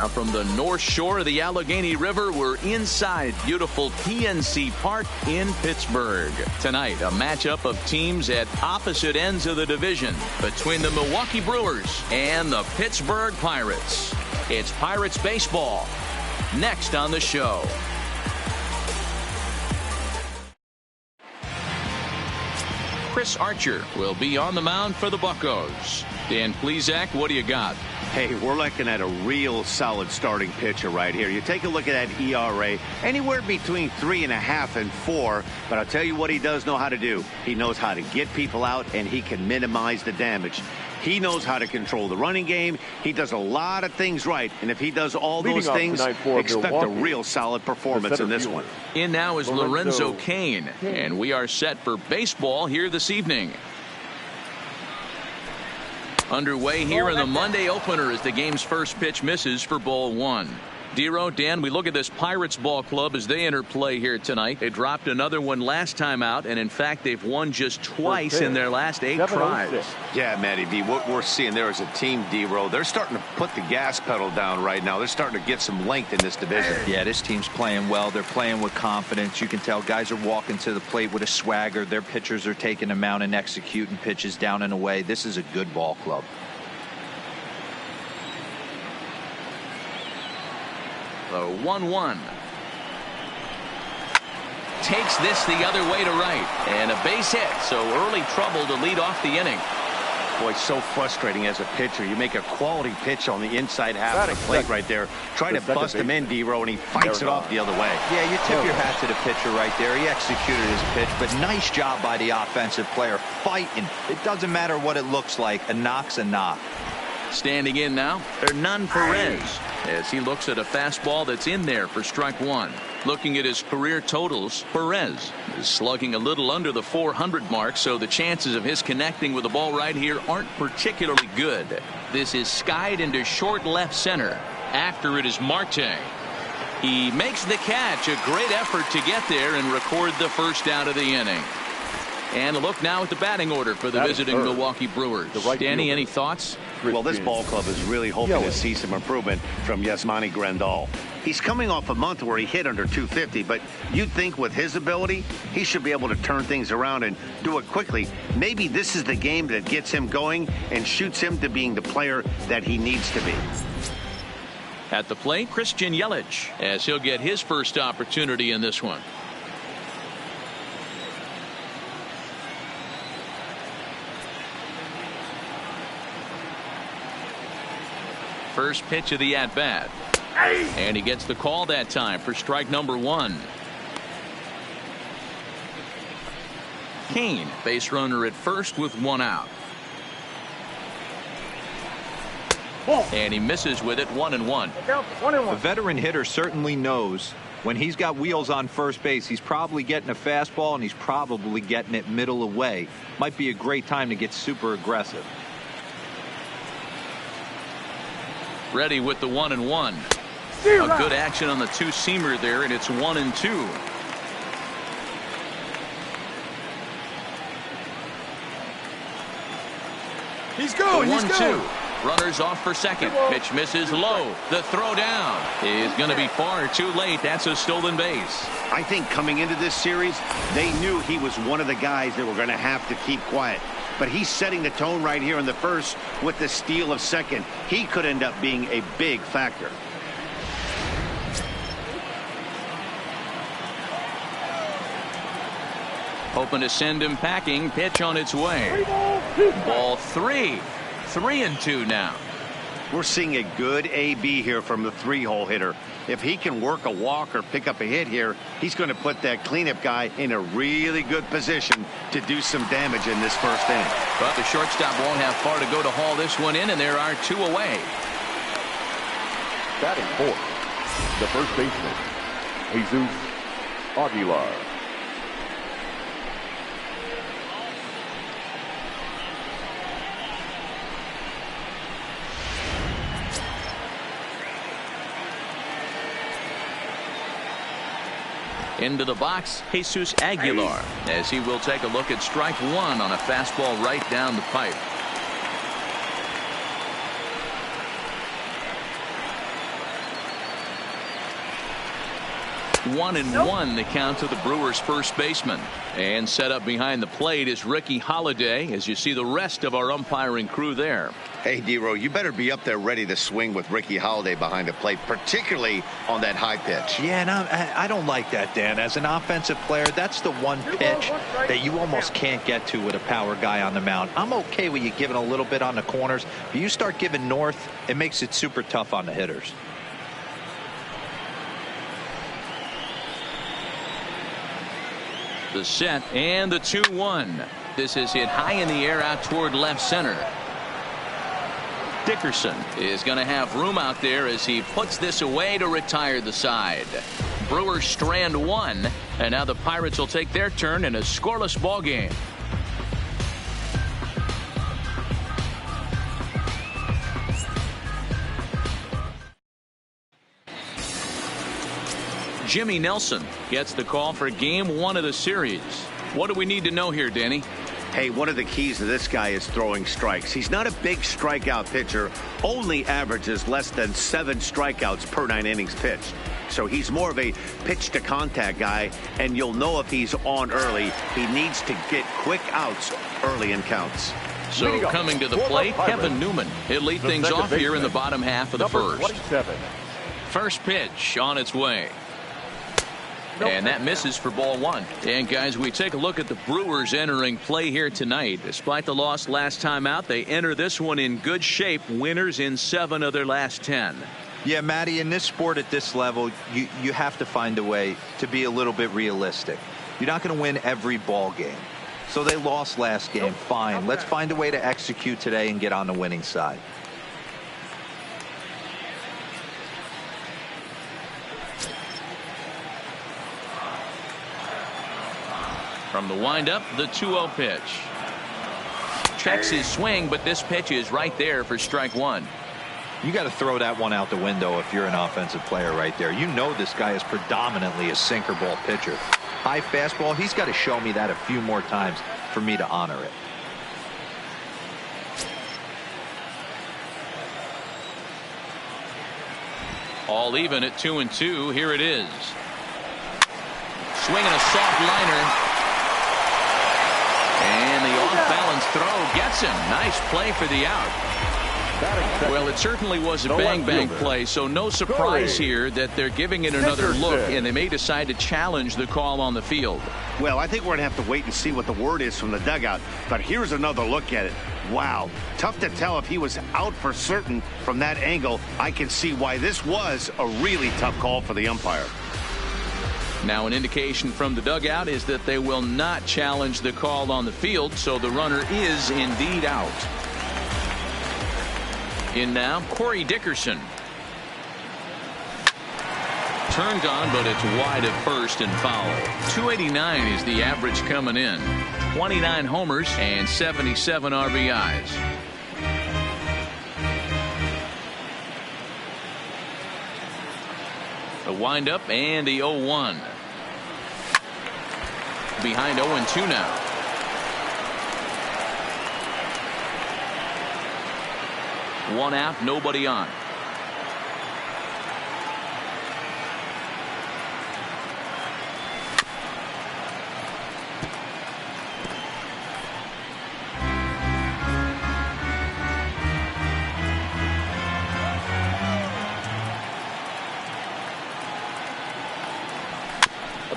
Now from the North Shore of the Allegheny River, we're inside beautiful PNC Park in Pittsburgh. Tonight, a matchup of teams at opposite ends of the division between the Milwaukee Brewers and the Pittsburgh Pirates. It's Pirates baseball next on the show. Chris Archer will be on the mound for the Buccos. Dan Plesac, what do you got? Hey, we're looking at a real solid starting pitcher right here. You take a look at that ERA, anywhere between 3.5 and 4. But I'll tell you what he does know how to do. He knows how to get people out, and he can minimize the damage. He knows how to control the running game. He does a lot of things right. And if he does all those things, expect a real solid performance in this one. In now is Lorenzo Cain. And we are set for baseball here this evening. Underway here in the Monday opener as the game's first pitch misses for ball one. Dero, Dan, we look at this Pirates ball club as they enter play here tonight. They dropped another one last time out, and in fact, they've won just twice in their last 8 tries. Yeah, Matty V, what we're seeing there is a team, Dero. They're starting to put the gas pedal down right now. They're starting to get some length in this division. Yeah, this team's playing well. They're playing with confidence. You can tell guys are walking to the plate with a swagger. Their pitchers are taking them out and executing pitches down and away. This is a good ball club. The 1-1. Takes this the other way to right. And a base hit. So early trouble to lead off the inning. Boy, it's so frustrating as a pitcher. You make a quality pitch on the inside half of the plate right there. Try to bust him in, Dero, and he fights it off the other way. Yeah, you tip your hat to the pitcher right there. He executed his pitch, but nice job by the offensive player fighting. It doesn't matter what it looks like. A knock's a knock. Standing in now, Hernan Perez, as he looks at a fastball that's in there for strike one. Looking at his career totals, Perez is slugging a little under the 400 mark, so the chances of his connecting with the ball right here aren't particularly good. This is skied into short left center. After it is Marte. He makes the catch. A great effort to get there and record the first out of the inning. And a look now at the batting order for the visiting Milwaukee Brewers. Danny, any thoughts? Well, this ball club is really hoping to see some improvement from Yasmani Grandal. He's coming off a month where he hit under 250, but you'd think with his ability, he should be able to turn things around and do it quickly. Maybe this is the game that gets him going and shoots him to being the player that he needs to be. At the plate, Christian Yelich, as he'll get his first opportunity in this one. First pitch of the at-bat. And he gets the call that time for strike number one. Cain, base runner at first with one out. And he misses with it, 1-1. A veteran hitter certainly knows when he's got wheels on first base, he's probably getting a fastball and he's probably getting it middle away. Might be a great time to get super aggressive. Ready with the 1-1. A good action on the two-seamer there, and it's 1-2. He's going. The 1-2. Runners off for second. Pitch misses low. The throw down is going to be far too late. That's a stolen base. I think coming into this series, they knew he was one of the guys that were going to have to keep quiet. But he's setting the tone right here in the first with the steal of second. He could end up being a big factor. Hoping to send him packing. Pitch on its way. Ball 3. 3-2 now. We're seeing a good AB here from the three-hole hitter. If he can work a walk or pick up a hit here, he's going to put that cleanup guy in a really good position to do some damage in this first inning. But the shortstop won't have far to go to haul this one in, and there are 2 away. Batting fourth, the first baseman, Jesus Aguilar. Into the box, Jesus Aguilar, as he will take a look at strike one on a fastball right down the pipe. 1-1 the count to the Brewers first baseman. And set up behind the plate is Ricky Holiday, as you see the rest of our umpiring crew there. Hey, D-Row, you better be up there ready to swing with Ricky Holiday behind the plate, particularly on that high pitch. Yeah, and I don't like that, Dan. As an offensive player, that's the one pitch that you almost can't get to with a power guy on the mound. I'm okay with you giving a little bit on the corners, but you start giving north, it makes it super tough on the hitters. The set and the 2-1. This is hit high in the air out toward left center. Dickerson is going to have room out there as he puts this away to retire the side. Brewers strand one, and now the Pirates will take their turn in a scoreless ball game. Jimmy Nelson gets the call for game one of the series. What do we need to know here, Danny? Hey, one of the keys to this guy is throwing strikes. He's not a big strikeout pitcher, only averages less than 7 strikeouts per 9 innings pitched. So he's more of a pitch to contact guy, and you'll know if he's on early. He needs to get quick outs early in counts. So coming to the plate, Kevin Newman. He'll lead things off here in the bottom half of the first. 27. First pitch on its way. And that misses for ball one. And guys, we take a look at the Brewers entering play here tonight. Despite the loss last time out, they enter this one in good shape. Winners in 7 of their last 10. Yeah, Matty, in this sport at this level, you have to find a way to be a little bit realistic. You're not going to win every ball game. So they lost last game. Fine. Let's find a way to execute today and get on the winning side. From the windup, the 2-0 pitch. Checks his swing, but this pitch is right there for strike one. You got to throw that one out the window if you're an offensive player right there. You know this guy is predominantly a sinker ball pitcher. High fastball, he's got to show me that a few more times for me to honor it. All even at 2-2. Here it is. Swinging a soft liner. And the off-balance throw gets him. Nice play for the out. Well, it certainly was a bang-bang play, so no surprise here that they're giving it another look, and they may decide to challenge the call on the field. Well, I think we're going to have to wait and see what the word is from the dugout, but here's another look at it. Wow, tough to tell if he was out for certain from that angle. I can see why this was a really tough call for the umpire. Now an indication from the dugout is that they will not challenge the call on the field, so the runner is indeed out. In now, Corey Dickerson. Turned on, but it's wide at first and foul. 289 is the average coming in. 29 homers and 77 RBIs. The windup and the 0-1. Behind 0-2 now. One out, nobody on.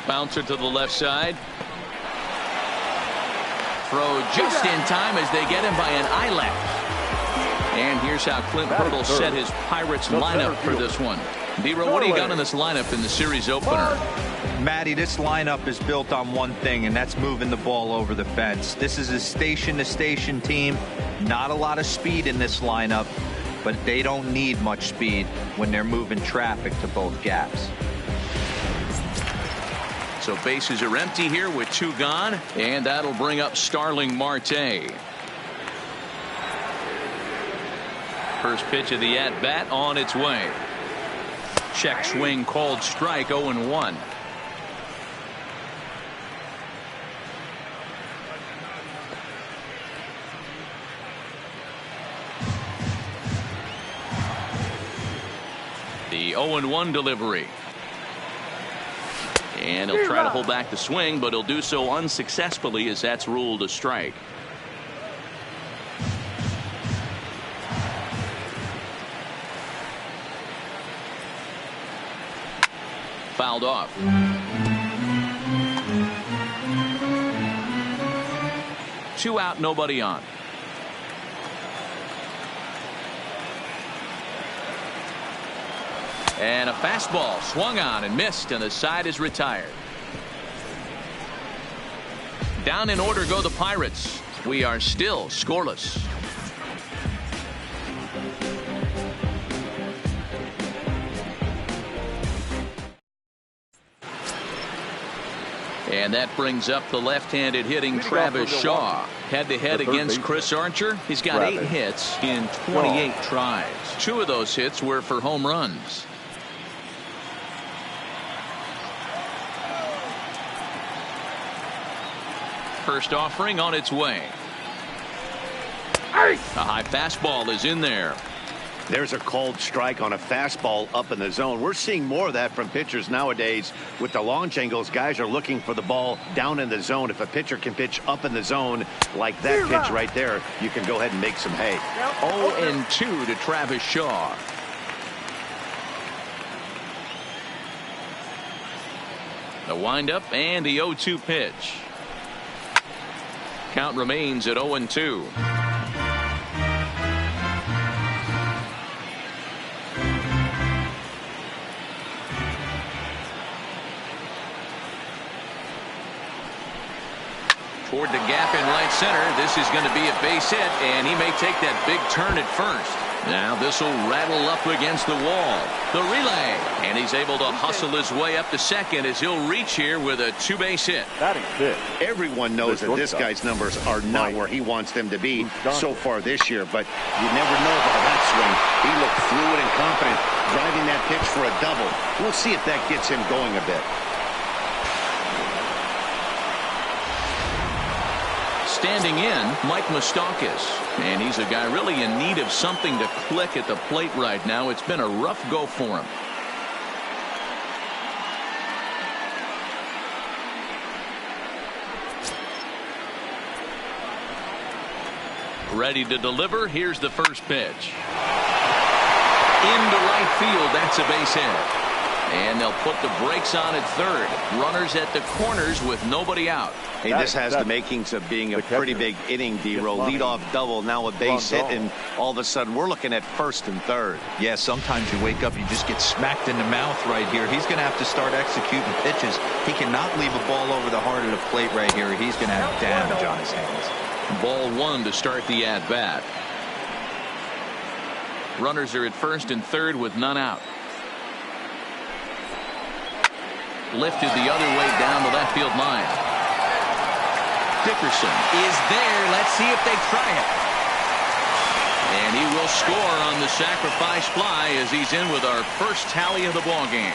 Bouncer to the left side. Throw just in time as they get him by an eye-left. And here's how Clint Hurdle set his Pirates lineup for this one. D-Row, what do you got in this lineup in the series opener? Matty, this lineup is built on one thing, and that's moving the ball over the fence. This is a station-to-station team. Not a lot of speed in this lineup, but they don't need much speed when they're moving traffic to both gaps. So bases are empty here with 2 gone, and that'll bring up Starling Marte. First pitch of the at-bat on its way. Check swing called strike. 0-1. The 0-1 delivery. And he'll try to hold back the swing, but he'll do so unsuccessfully as that's ruled a strike. Fouled off. Two out, nobody on. And a fastball swung on and missed, and the side is retired. Down in order go the Pirates. We are still scoreless. And that brings up the left-handed hitting Travis Shaw. Head-to-head against Chris Archer. He's got 8 hits in 28 tries. 2 of those hits were for home runs. First offering on its way. A high fastball is in there. There's a called strike on a fastball up in the zone. We're seeing more of that from pitchers nowadays. With the launch angles, guys are looking for the ball down in the zone. If a pitcher can pitch up in the zone like that pitch right there, you can go ahead and make some hay. 0-2 to Travis Shaw. The windup and the 0-2 pitch. Count remains at 0-2. Toward the gap in right center. This is going to be a base hit, and he may take that big turn at first. Now this will rattle up against the wall. The relay, and he's able to hustle his way up to second as he'll reach here with a 2-base hit. Everyone knows that this guy's numbers are not where he wants them to be so far this year, but you never know about that swing. He looked fluid and confident, driving that pitch for a double. We'll see if that gets him going a bit. Standing in, Mike Moustakas, and he's a guy really in need of something to click at the plate right now. It's been a rough go for him. Ready to deliver. Here's the first pitch. Into right field. That's a base hit. And they'll put the brakes on at third. Runners at the corners with nobody out. Hey, this has the makings of being a pretty big inning, D-Roll. Leadoff double, now a base hit, and all of a sudden we're looking at first and third. Yeah, sometimes you wake up, you just get smacked in the mouth right here. He's going to have to start executing pitches. He cannot leave a ball over the heart of the plate right here. He's going to have damage on his hands. Ball 1 to start the at-bat. Runners are at first and third with none out. Lifted the other way down the left field line. Dickerson is there. Let's see if they try it. And he will score on the sacrifice fly as he's in with our first tally of the ball game.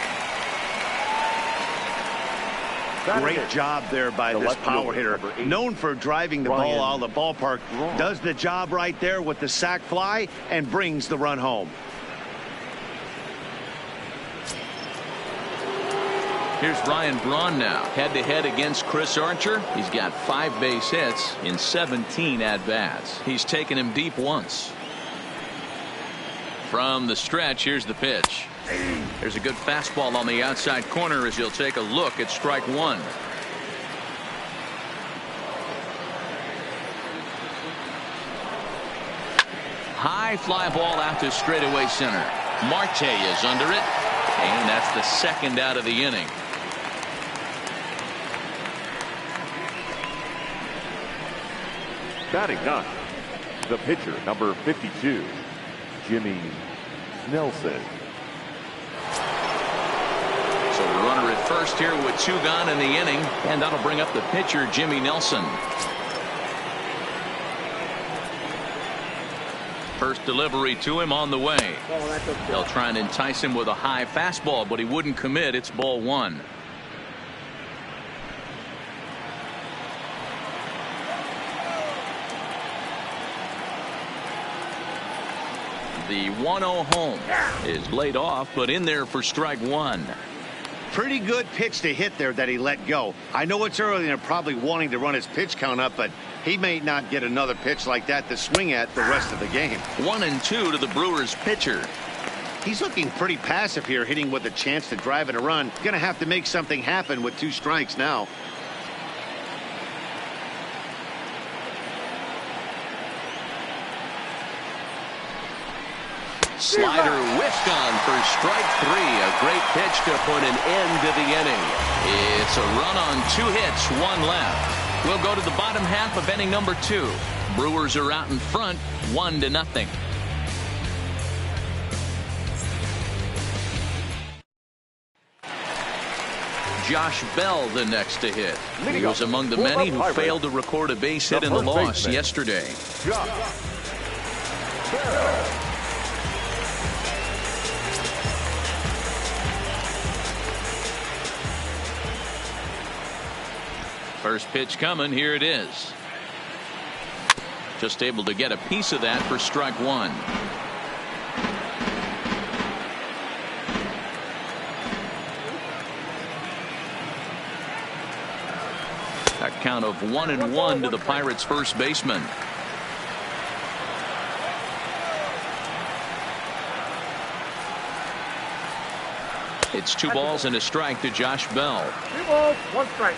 Great job there by this power hitter. Known for driving the ball out of the ballpark. Does the job right there with the sac fly and brings the run home. Here's Ryan Braun now, head-to-head against Chris Archer. He's got 5 base hits in 17 at-bats. He's taken him deep once. From the stretch, here's the pitch. There's a good fastball on the outside corner as he'll take a look at strike 1. High fly ball out to straightaway center. Marte is under it, and that's the second out of the inning. Batting ninth, the pitcher, number 52, Jimmy Nelson. So the runner at first here with 2 gone in the inning, and that'll bring up the pitcher, Jimmy Nelson. First delivery to him on the way. They'll try and entice him with a high fastball, but he wouldn't commit. It's ball 1. The 1-0 home is laid off, but in there for strike 1. Pretty good pitch to hit there that he let go. I know it's early and they're probably wanting to run his pitch count up, but he may not get another pitch like that to swing at the rest of the game. 1-2 to the Brewers pitcher. He's looking pretty passive here, hitting with a chance to drive in a run. Going to have to make something happen with 2 strikes now. Slider whiffed on for strike 3. A great pitch to put an end to the inning. It's a run on 2 hits, 1 left. We'll go to the bottom half of inning number 2. Brewers are out in front, 1-0. Josh Bell the next to hit. He was among the many who failed to record a base hit in the loss yesterday. First pitch coming. Here it is. Just able to get a piece of that for strike 1. A count of 1-1 to the Pirates first baseman. It's 2 balls and a strike to Josh Bell. 2 balls, 1 strike.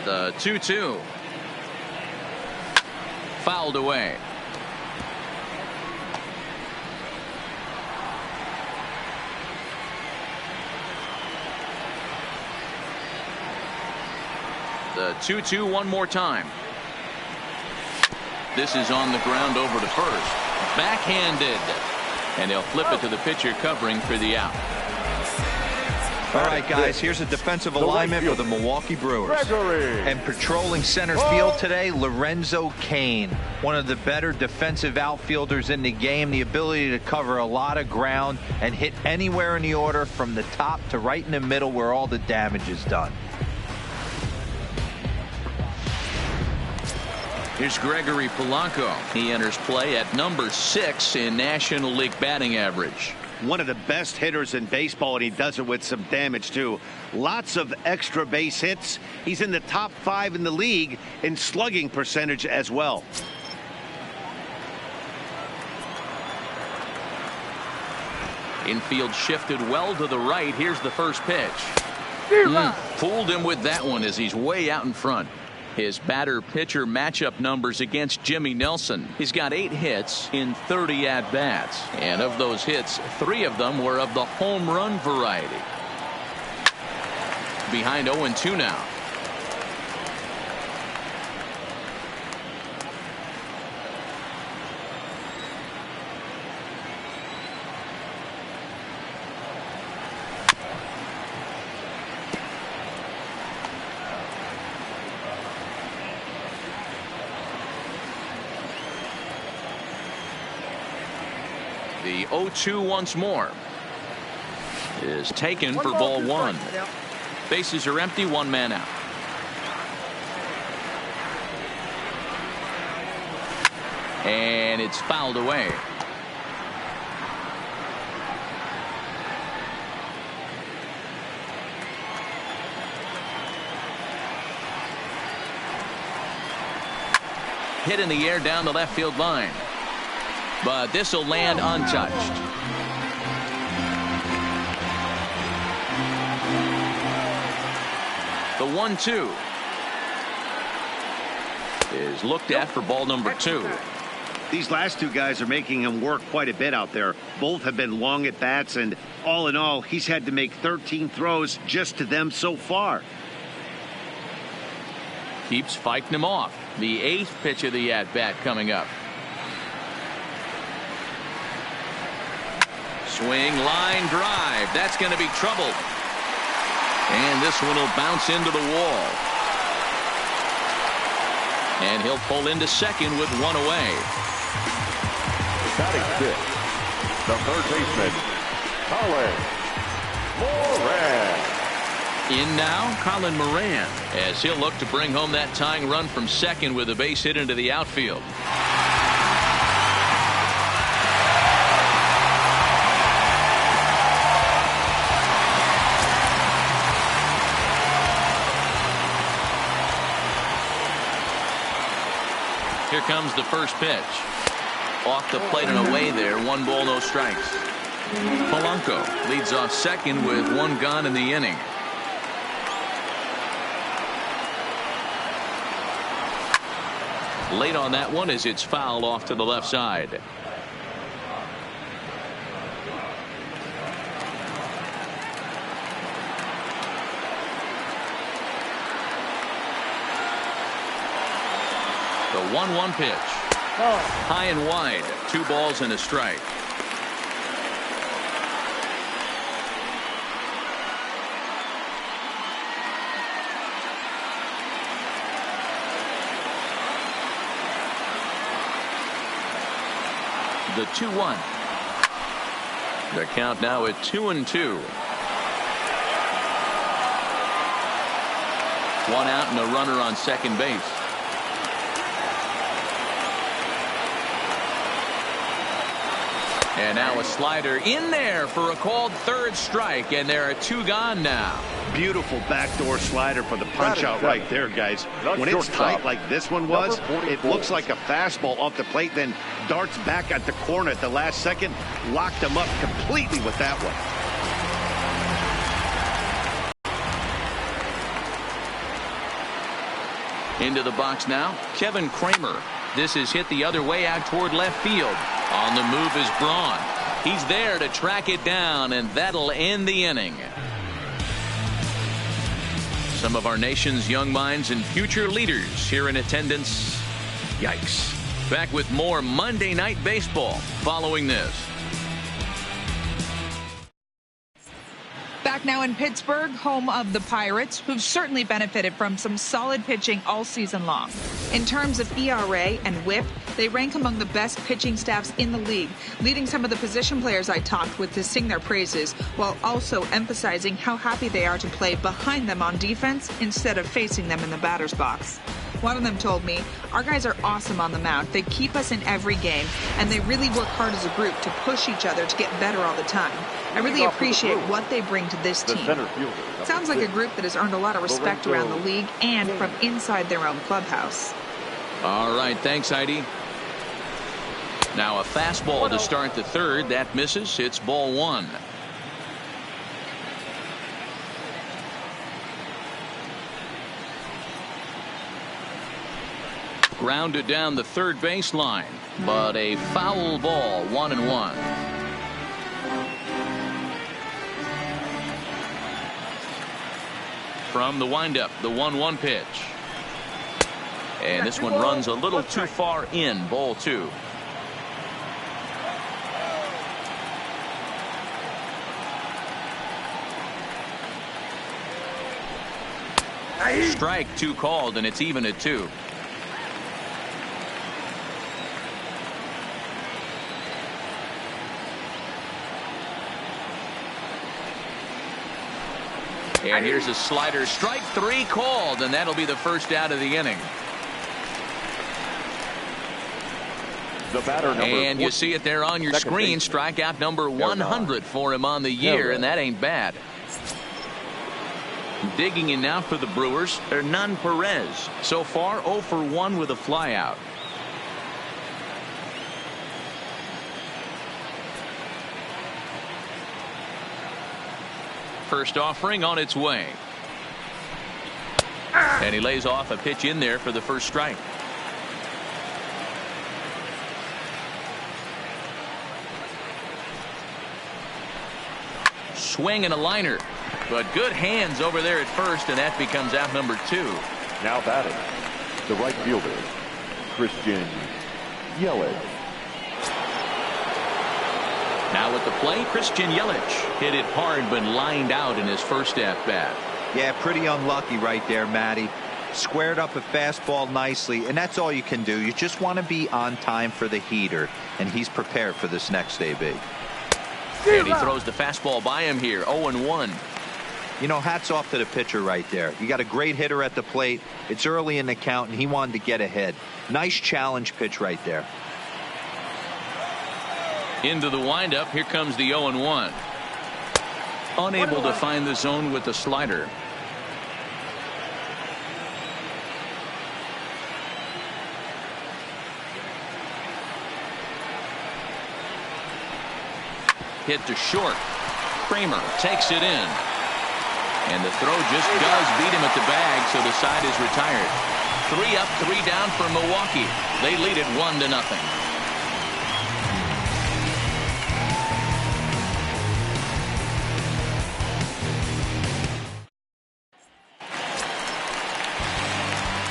The 2-2. Fouled away. The 2-2 one more time. This is on the ground over to first. Backhanded. And they'll flip it to the pitcher covering for the out. All right, guys, here's a defensive alignment for the Milwaukee Brewers. And patrolling center field today, Lorenzo Cain, one of the better defensive outfielders in the game. The ability to cover a lot of ground and hit anywhere in the order from the top to right in the middle where all the damage is done. Here's Gregory Polanco. He enters play at number 6 in National League batting average. One of the best hitters in baseball, and he does it with some damage too. Lots of extra base hits. He's in the top 5 in the league in slugging percentage as well. Infield shifted well to the right. Here's the first pitch. Fooled him with that one as he's way out in front. His batter-pitcher matchup numbers against Jimmy Nelson. He's got 8 hits in 30 at-bats. And of those hits, 3 of them were of the home run variety. Behind 0-2 now. The 0-2 once more is taken for ball 1. Bases are empty, 1 man out. And it's fouled away. Hit in the air down the left field line. But this will land untouched. The 1-2 is looked at for ball number 2. These last 2 guys are making him work quite a bit out there. Both have been long at bats, and all in all, he's had to make 13 throws just to them so far. Keeps fighting him off. The 8th pitch of the at-bat coming up. Swing, line drive. That's going to be trouble. And this one will bounce into the wall. And he'll pull into second with 1 away. Batting 5th, the third baseman, Colin. Moran. In now, Colin Moran, as he'll look to bring home that tying run from second with a base hit into the outfield. Here comes the first pitch. Off the plate and away there. 1 ball, no strikes. Polanco leads off second with 1 gone in the inning. Late on that one as it's fouled off to the left side. The 1-1 pitch. High and wide. 2 balls and a strike. The 2-1. The count now at 2-2. 1 out and a runner on second base. And now a slider in there for a called third strike, and there are 2 gone now. Beautiful backdoor slider for the punch out right there, guys. When it's tight like this one was, it looks like a fastball off the plate, then darts back at the corner at the last second. Locked him up completely with that one. Into the box now, Kevin Kramer. This is hit the other way out toward left field. On the move is Braun. He's there to track it down, and that'll end the inning. Some of our nation's young minds and future leaders here in attendance. Yikes. Back with more Monday Night Baseball following this. Back now in Pittsburgh, home of the Pirates, who've certainly benefited from some solid pitching all season long. In terms of ERA and WHIP, they rank among the best pitching staffs in the league, leading some of the position players I talked with to sing their praises, while also emphasizing how happy they are to play behind them on defense instead of facing them in the batter's box. One of them told me, "Our guys are awesome on the mound. They keep us in every game, and they really work hard as a group to push each other to get better all the time. I really appreciate what they bring to this team." Sounds like a group that has earned a lot of respect around the league and from inside their own clubhouse. All right, thanks, Heidi. Now a fastball to start the third. That misses. It's ball 1. Grounded down the third baseline, but a foul ball. 1-1. From the windup, the 1-1 pitch. And this one runs a little too far in. Ball 2. Strike 2 called, and it's even at 2. And here's a slider. Strike 3 called, and that'll be the first out of the inning. The batter, and you see it there on your screen. Strikeout number 100 for him on the year, and that ain't bad. Digging in now for the Brewers, Hernan Perez. So far 0 for 1 with a flyout. First offering on its way. And he lays off a pitch in there for the first strike. Swing and a liner. But good hands over there at first, and that becomes out number 2. Now batting, the right fielder, Christian Yelich. Now at the plate, Christian Yelich hit it hard but lined out in his first at bat. Yeah, pretty unlucky right there, Matty. Squared up a fastball nicely, and that's all you can do. You just want to be on time for the heater, and he's prepared for this next AB. And he throws the fastball by him here. 0-1. You know, hats off to the pitcher right there. You got a great hitter at the plate. It's early in the count, and he wanted to get ahead. Nice challenge pitch right there. Into the windup. Here comes the 0-1. Unable to find the zone with the slider. Hit to short. Kramer takes it in. And the throw just does beat him at the bag, so the side is retired. 3 up, 3 down for Milwaukee. They lead it 1-0.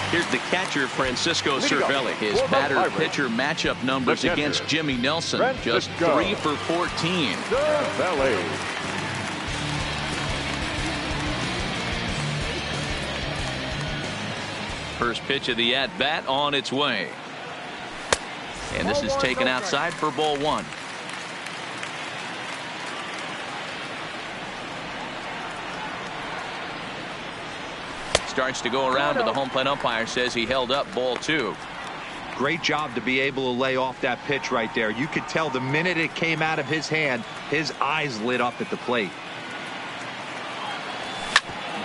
Here's the catcher, Francisco Cervelli. His batter-pitcher matchup numbers against Jimmy Nelson. Just 3 for 14. Cervelli. First pitch of the at-bat on its way. And this is taken outside for ball 1. Starts to go around, but the home plate umpire says he held up ball 2. Great job to be able to lay off that pitch right there. You could tell the minute it came out of his hand, his eyes lit up at the plate.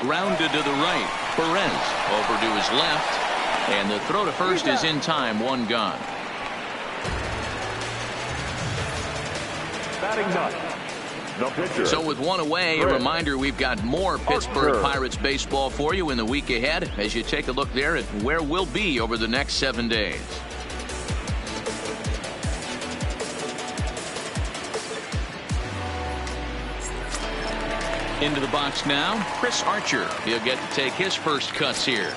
Grounded to the right. Perez over to his left. And the throw to first is in time. 1 gone. Batting ninth, the pitcher. So with 1 away, a reminder we've got more Pittsburgh Pirates baseball for you in the week ahead as you take a look there at where we'll be over the next 7 days. Into the box now, Chris Archer. He'll get to take his first cuts here.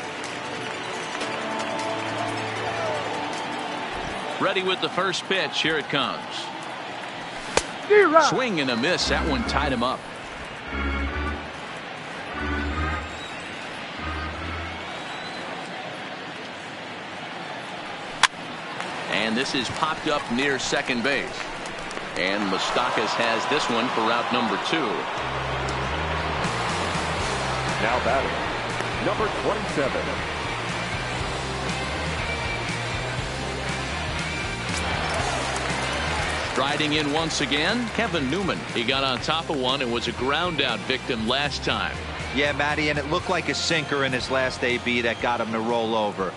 Ready with the first pitch. Here it comes. Swing and a miss. That one tied him up. And this is popped up near second base. And Moustakas has this one for route number 2. Now batting, number 27. Striding in once again, Kevin Newman. He got on top of one and was a ground out victim last time. Yeah, Matty, and it looked like a sinker in his last AB that got him to roll over.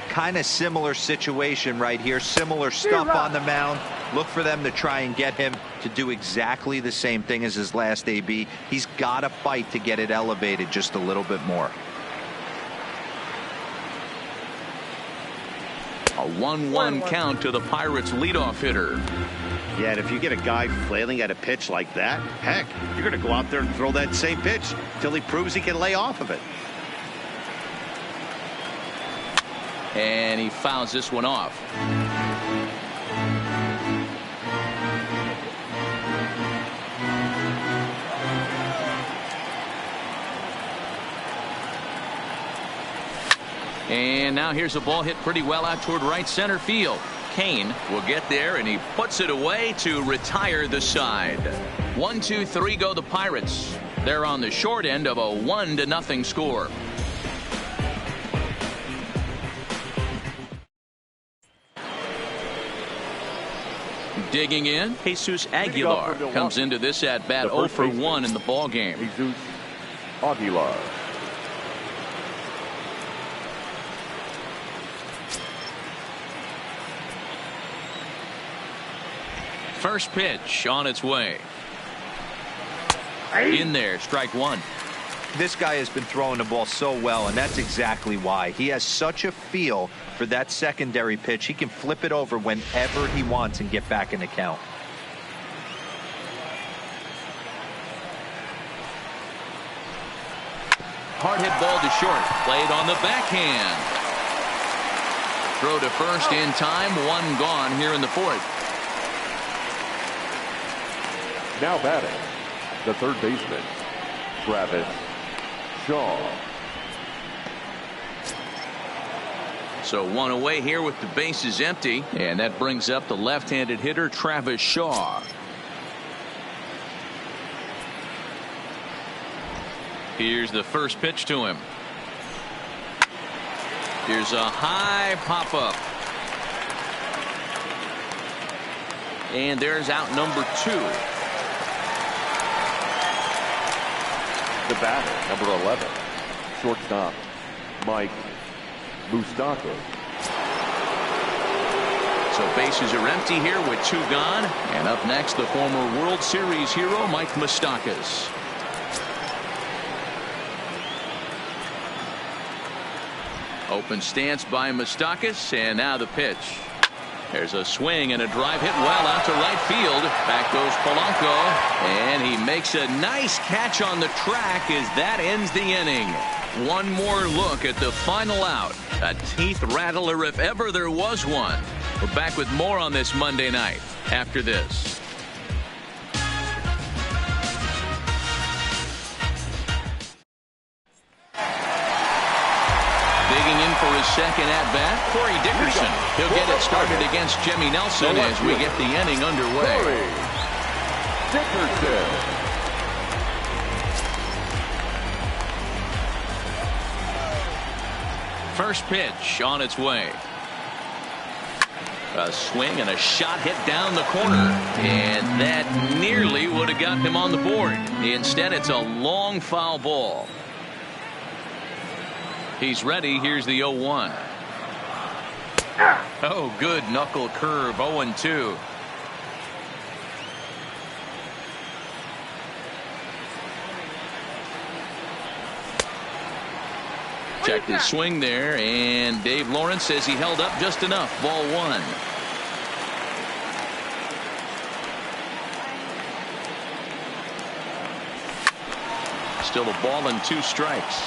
Kind of similar situation right here. Similar stuff on the mound. Look for them to try and get him to do exactly the same thing as his last AB. He's got to fight to get it elevated just a little bit more. A 1-1 count to the Pirates leadoff hitter. Yeah, and if you get a guy flailing at a pitch like that, heck, you're going to go out there and throw that same pitch till he proves he can lay off of it. And he fouls this one off. And now here's a ball hit pretty well out toward right center field. Kane will get there, and he puts it away to retire the side. 1-2-3 go the Pirates. They're on the short end of a 1-0 score. Digging in, Jesus Aguilar comes into this at bat 0 for 1 in the ball game. Jesus Aguilar. First pitch on its way. In there, strike 1. This guy has been throwing the ball so well, and that's exactly why. He has such a feel for that secondary pitch. He can flip it over whenever he wants and get back in the count. Hard hit ball to short. Played on the backhand. Throw to first in time. 1 gone here in the 4th. Now batting, the third baseman, Travis Shaw. So 1 away here with the bases empty, and that brings up the left-handed hitter Travis Shaw. Here's the first pitch to him. Here's a high pop-up. And there's out number 2. The batter, number 11, shortstop, Mike Moustakas. So bases are empty here with 2 gone. And up next, the former World Series hero, Mike Moustakas. Open stance by Moustakas, and now the pitch. There's a swing and a drive hit well out to right field. Back goes Polanco, and he makes a nice catch on the track as that ends the inning. One more look at the final out. A teeth rattler if ever there was one. We're back with more on this Monday night after this. Digging in for his second at-bat, Corey Dickerson. He'll get it started against Jimmy Nelson as we get the inning underway. Corey Dickerson. First pitch on its way. A swing and a shot hit down the corner, and that nearly would have got him on the board. Instead, it's a long foul ball. He's ready. Here's the 0-1. Oh, good knuckle curve. 0-2. Checked his swing there, and Dave Lawrence says he held up just enough. Ball 1. Still a ball and 2 strikes.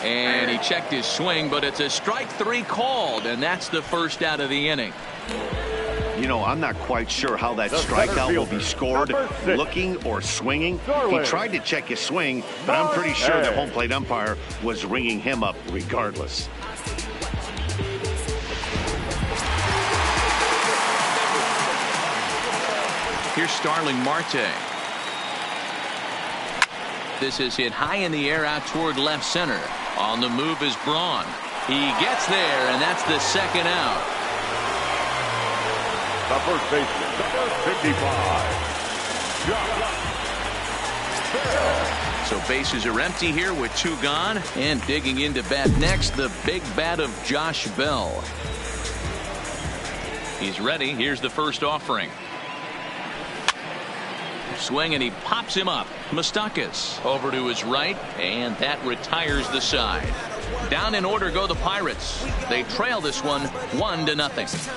And he checked his swing, but it's a strike 3 called, and that's the first out of the inning. You know, I'm not quite sure how that strikeout will be scored, looking or swinging. He tried to check his swing, but I'm pretty sure the home plate umpire was ringing him up regardless. Here's Starling Marte. This is hit high in the air out toward left center. On the move is Braun. He gets there, and that's the second out. The first baseman, number 55, So bases are empty here with 2 gone. And digging into bat next, the big bat of Josh Bell. He's ready. Here's the first offering. Swing, and he pops him up. Moustakas over to his right, and that retires the side. Down in order go the Pirates. They trail this one 1-0.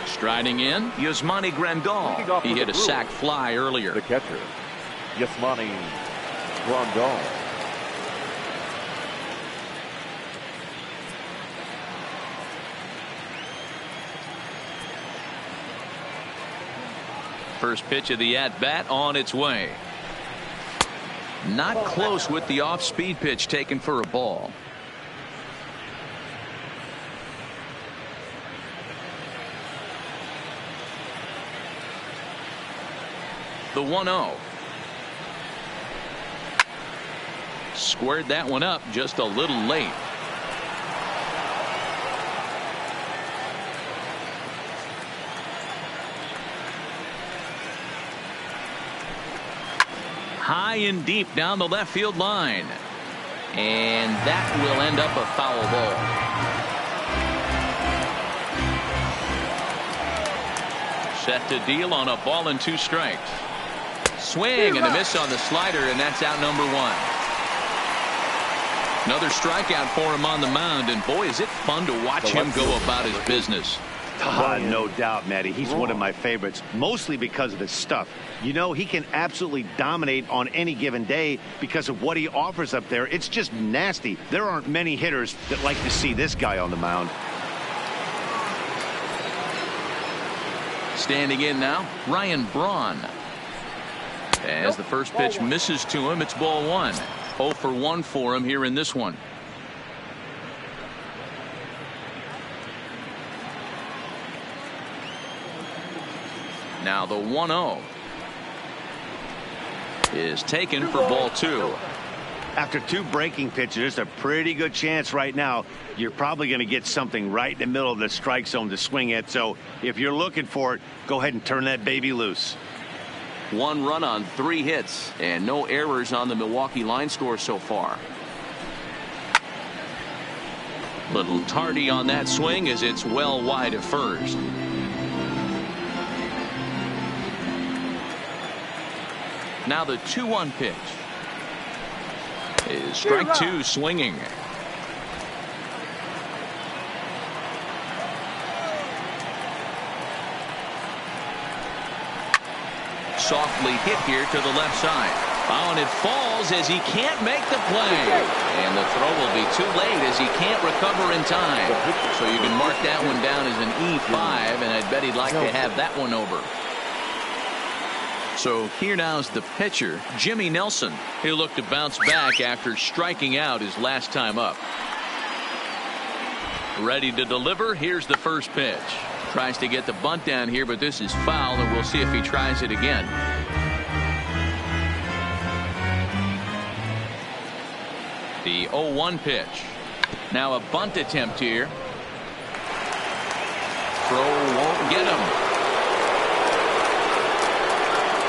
Striding in, Yasmani Grandal. He hit a sac fly earlier. the catcher, Yasmani Grandal. First pitch of the at-bat on its way. Not close with the off-speed pitch taken for a ball. The 1-0. Squared that one up just a little late. High and deep down the left field line. And that will end up a foul ball. Set to deal on a ball and 2 strikes. Swing and a miss on the slider, and that's out number 1. Another strikeout for him on the mound, and boy, is it fun to watch him go about his business. No doubt, Matty. He's one of my favorites, mostly because of his stuff. You know, he can absolutely dominate on any given day because of what he offers up there. It's just nasty. There aren't many hitters that like to see this guy on the mound. Standing in now, Ryan Braun. As the first pitch misses to him, it's ball one. 0 for 1 for him here in this one. Now the 1-0 is taken for ball two. After two breaking pitches, there's a pretty good chance right now you're probably going to get something right in the middle of the strike zone to swing at. So if you're looking for it, go ahead and turn that baby loose. 1 run on 3 hits and no errors on the Milwaukee line score so far. Little tardy on that swing as it's well wide of first. Now the 2-1 pitch is strike 2 swinging. Softly hit here to the left side. Oh, and it falls as he can't make the play. And the throw will be too late as he can't recover in time. So you can mark that one down as an E5, and I'd bet he'd like to have that one over. So here now's the pitcher, Jimmy Nelson. He'll look to bounce back after striking out his last time up. Ready to deliver. Here's the first pitch. Tries to get the bunt down here, but this is foul, and we'll see if he tries it again. The 0-1 pitch. Now a bunt attempt here. Throw won't get him.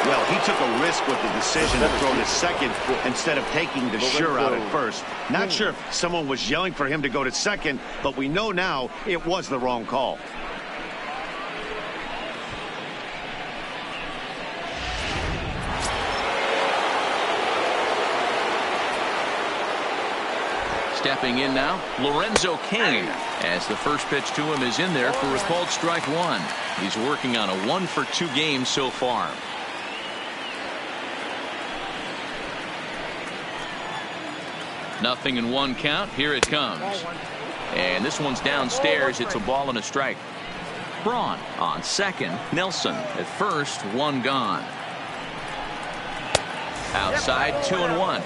Well, he took a risk with the decision to throw to second instead of taking the sure out at first. Not sure if someone was yelling for him to go to second, but we know now it was the wrong call. Stepping in now, Lorenzo Cain, as the first pitch to him is in there for a called strike 1. He's working on a 1-for-2 game so far. Nothing in 1 count. Here it comes. And this one's downstairs. It's a ball and a strike. Braun on second. Nelson at first. 1 gone. Outside, 2-1.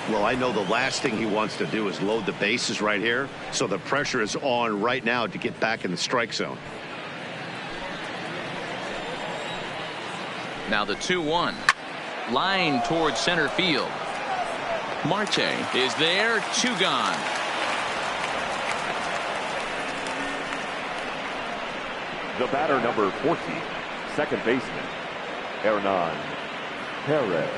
Well, I know the last thing he wants to do is load the bases right here. So the pressure is on right now to get back in the strike zone. Now the 2-1. Line towards center field. Marte is there. 2 gone. The batter, number 40, second baseman, Hernan Perez.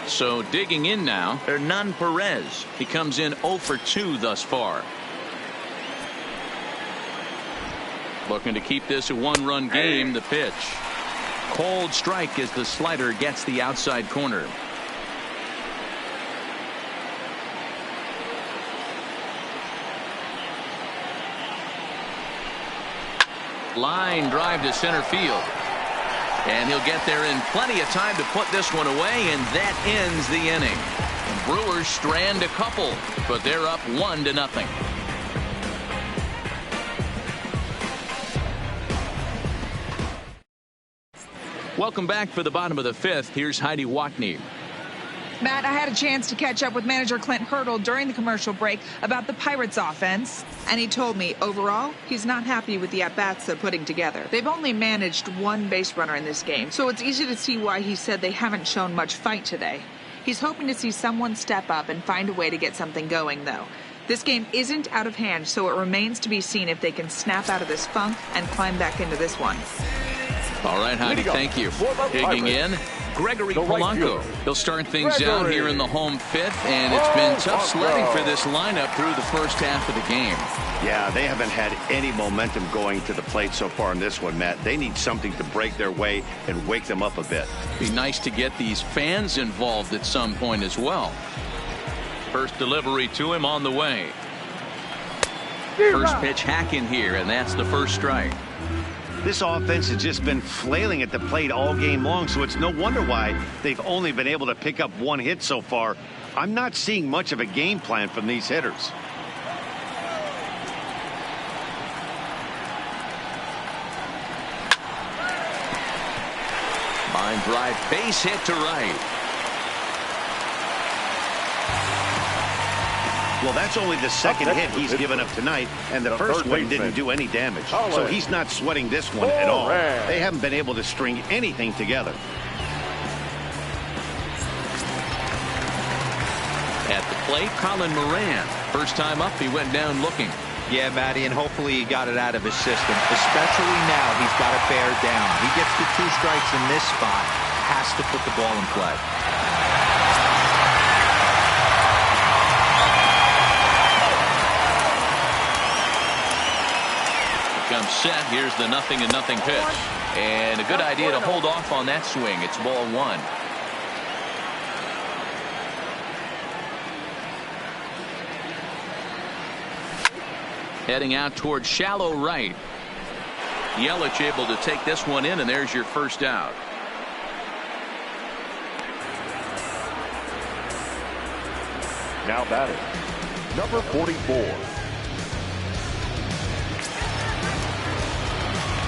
So digging in now, Hernan Perez. He comes in 0 for 2 thus far. Looking to keep this a 1-run game. The pitch. Cold strike as the slider gets the outside corner. Line drive to center field. And he'll get there in plenty of time to put this one away, and that ends the inning. The Brewers strand a couple, but they're up 1-0. Welcome back for the bottom of the 5th. Here's Heidi Watney. Matt, I had a chance to catch up with manager Clint Hurdle during the commercial break about the Pirates offense, and he told me overall he's not happy with the at-bats they're putting together. They've only managed 1 base runner in this game, so it's easy to see why he said they haven't shown much fight today. He's hoping to see someone step up and find a way to get something going, though. This game isn't out of hand, so it remains to be seen if they can snap out of this funk and climb back into this one. All right, Heidi, thank you. Digging in, Gregory Polanco. He'll start things out here in the home 5th, and it's been tough sledding for this lineup through the first half of the game. Yeah, they haven't had any momentum going to the plate so far in this one, Matt. They need something to break their way and wake them up a bit. Be nice to get these fans involved at some point as well. First delivery to him on the way. First pitch hack in here, and that's the first strike. This offense has just been flailing at the plate all game long, so it's no wonder why they've only been able to pick up 1 hit so far. I'm not seeing much of a game plan from these hitters. Line drive, base hit to right. Well, that's only the second hit he's given up tonight, and the first one didn't do any damage. So he's not sweating this one at all. They haven't been able to string anything together. At the plate, Colin Moran. First time up, he went down looking. Yeah, Matty, and hopefully he got it out of his system. Especially now, he's got to bear down. He gets the 2 strikes in this spot, has to put the ball in play. Comes set. Here's the 0-0 pitch. And a good idea to hold off on that swing. It's ball 1. Heading out towards shallow right. Yelich able to take this one in, and there's your first out. Now batting, number 44.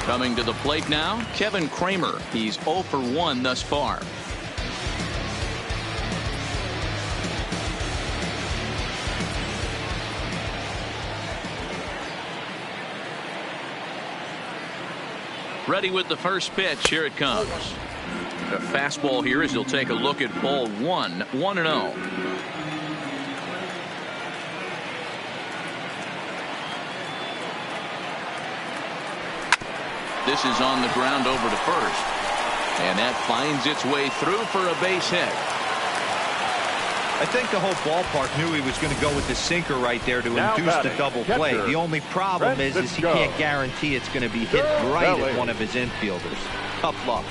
Coming to the plate now, Kevin Kramer. He's 0 for 1 thus far. Ready with the first pitch. Here it comes. A fastball here as he'll take a look at ball 1. 1-0. This is on the ground over to first. And that finds its way through for a base hit. I think the whole ballpark knew he was going to go with the sinker right there to induce the double play. The only problem is he can't guarantee it's going to be hit right at one of his infielders. Tough luck.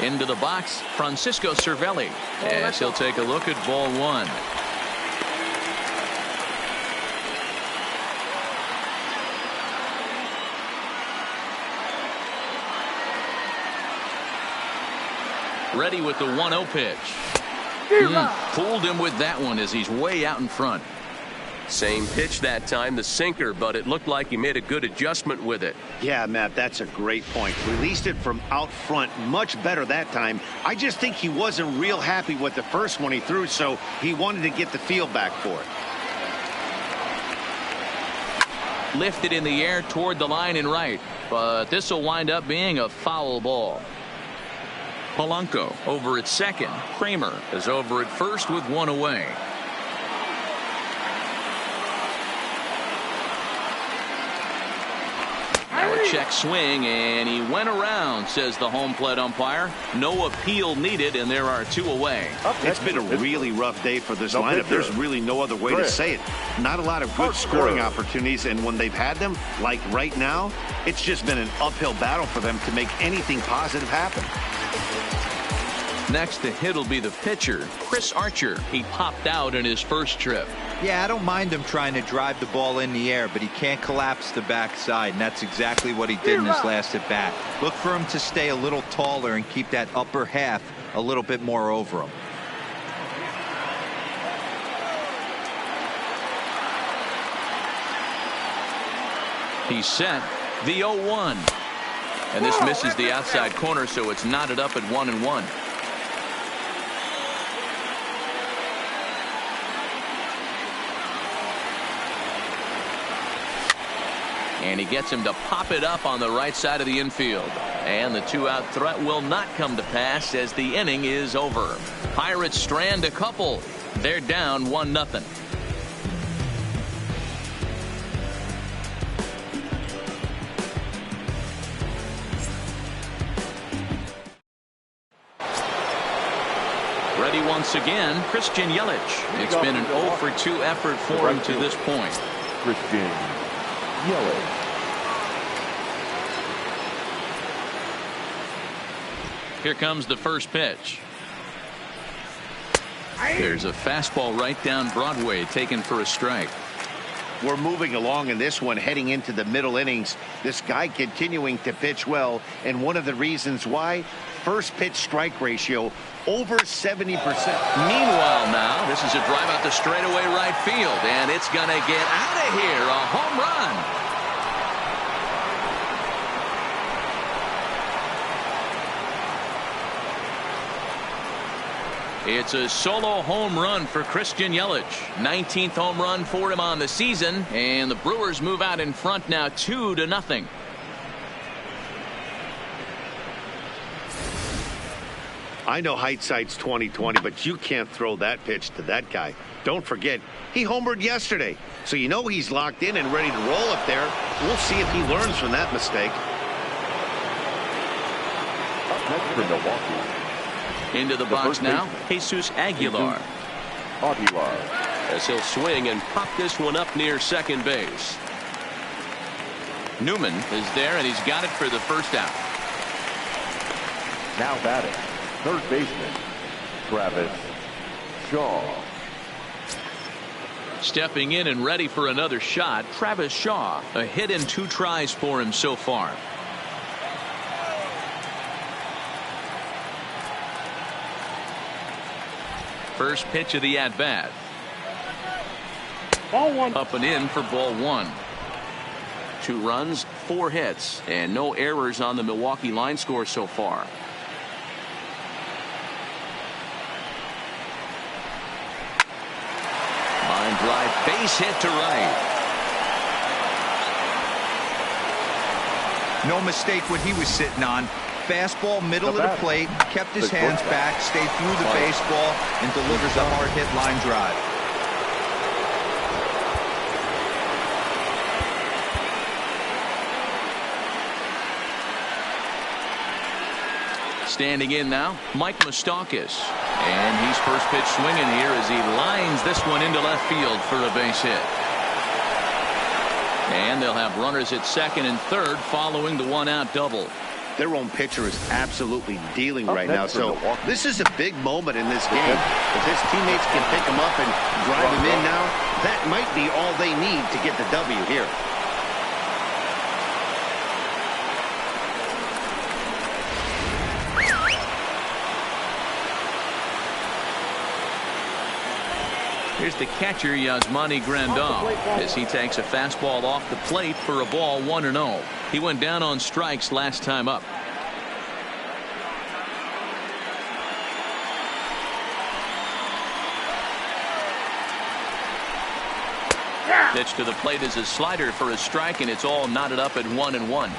Into the box, Francisco Cervelli, as he'll take a look at ball 1. Ready with the 1-0 pitch. Fooled him with that one as he's way out in front. Same pitch that time, the sinker, but it looked like he made a good adjustment with it. Yeah, Matt, that's a great point. Released it from out front much better that time. I just think he wasn't real happy with the first one he threw, so he wanted to get the feel back for it. Lifted in the air toward the line and right, but this will wind up being a foul ball. Polanco over at second. Kramer is over at first with 1 away. Now a check swing, and he went around, says the home plate umpire. No appeal needed, and there are 2 away. It's been a really rough day for this lineup. There's really no other way to say it. Not a lot of good scoring opportunities, and when they've had them, like right now, it's just been an uphill battle for them to make anything positive happen. Next to hit will be the pitcher, Chris Archer. He popped out in his first trip. Yeah, I don't mind him trying to drive the ball in the air, but he can't collapse the backside, and that's exactly what he did in his last at bat. Look for him to stay a little taller and keep that upper half a little bit more over him. He's set. The 0-1. And this misses the outside corner, so it's knotted up at 1-1. And he gets him to pop it up on the right side of the infield. And the 2-out threat will not come to pass as the inning is over. Pirates strand a couple. They're down 1-0. Ready once again, Christian Yelich. It's been an 0 for 2 effort for him to this point. Christian Yelich. Here comes the first pitch. There's a fastball right down Broadway taken for a strike. We're moving along in this one, heading into the middle innings. This guy continuing to pitch well, and one of the reasons why, first pitch strike ratio over 70%. Meanwhile now, this is a drive out to straightaway right field, and it's going to get out of here. A home run. It's a solo home run for Christian Yelich. 19th home run for him on the season, and the Brewers move out in front now 2-0. I know hindsight's 20/20, but you can't throw that pitch to that guy. Don't forget, he homered yesterday, so you know he's locked in and ready to roll up there. We'll see if he learns from that mistake. Up next for Milwaukee. Into the box now, Jesus Aguilar. Aguilar. As he'll swing and pop this one up near second base. Newman is there, and he's got it for the first out. Now batting, third baseman, Travis Shaw. Stepping in and ready for another shot, Travis Shaw. A hit and 2 tries for him so far. First pitch of the at-bat. Ball one. Up and in for ball 1. 2 runs, 4 hits, and no errors on the Milwaukee line score so far. Line drive, base hit to right. No mistake what he was sitting on. Fastball, middle of the plate, kept his hands back, stayed through the baseball, and delivers a hard hit line drive. Standing in now, Mike Moustakas. And he's first pitch swinging here as he lines this one into left field for a base hit. And they'll have runners at second and third following the 1-out double. Their own pitcher is absolutely dealing right now, so this is a big moment in this game. If his teammates can pick him up and drive him in now, that might be all they need to get the W here. Here's the catcher, Yasmani Grandal, as he takes a fastball off the plate for a ball 1-0. He went down on strikes last time up. Pitch to the plate is a slider for a strike, and it's all knotted up at 1-1.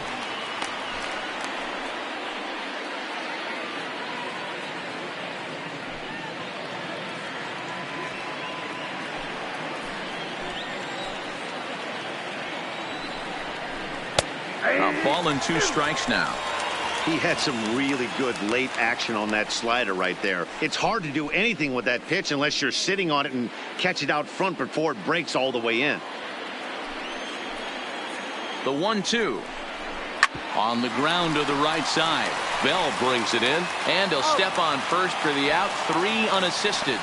A ball and 2 strikes now. He had some really good late action on that slider right there. It's hard to do anything with that pitch unless you're sitting on it and catch it out front before it breaks all the way in. The 1-2 on the ground to the right side. Bell brings it in, and he'll step on first for the out. 3 unassisted.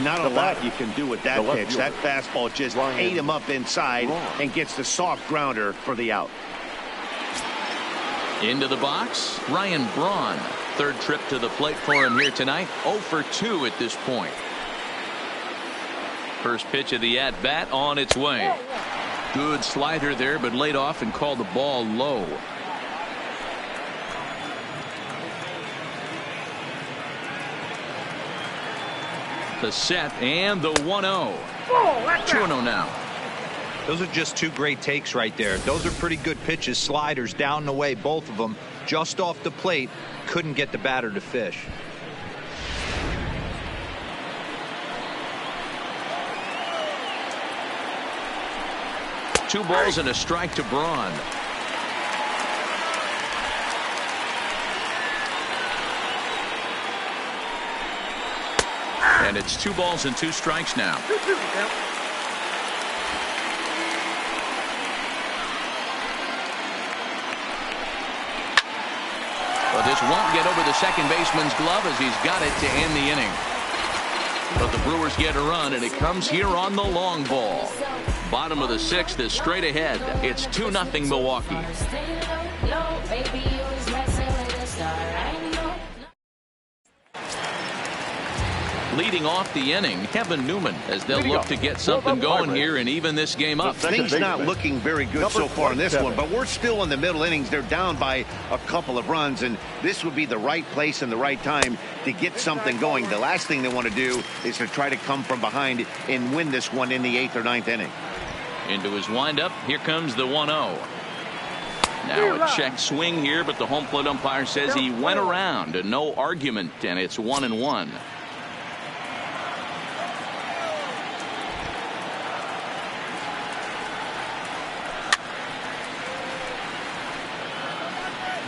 Not a lot you can do with that pitch. That fastball just ate him up inside and gets the soft grounder for the out. Into the box, Ryan Braun. Third trip to the plate for him here tonight. 0 for 2 at this point. First pitch of the at-bat on its way. Good slider there, but laid off and called the ball low. The set and the 1-0. 2-0 now. Those are just 2 great takes right there. Those are pretty good pitches. Sliders down the way, both of them. Just off the plate. Couldn't get the batter to fish. Two balls and a strike to Braun. And it's 2 balls and 2 strikes now. Well, this won't get over the second baseman's glove as he's got it to end the inning. But the Brewers get a run, and it comes here on the long ball. Bottom of the 6th is straight ahead. It's 2-0 Milwaukee. Leading off the inning, Kevin Newman, as they'll look to get something going here and even this game up. Things not looking very good so far in this one, but we're still in the middle innings. They're down by a couple of runs, and this would be the right place and the right time to get something going. The last thing they want to do is to try to come from behind and win this one in the 8th or 9th inning. Into his windup, here comes the 1-0. Now a check swing here, but the home plate umpire says he went around, and no argument, and it's 1-1.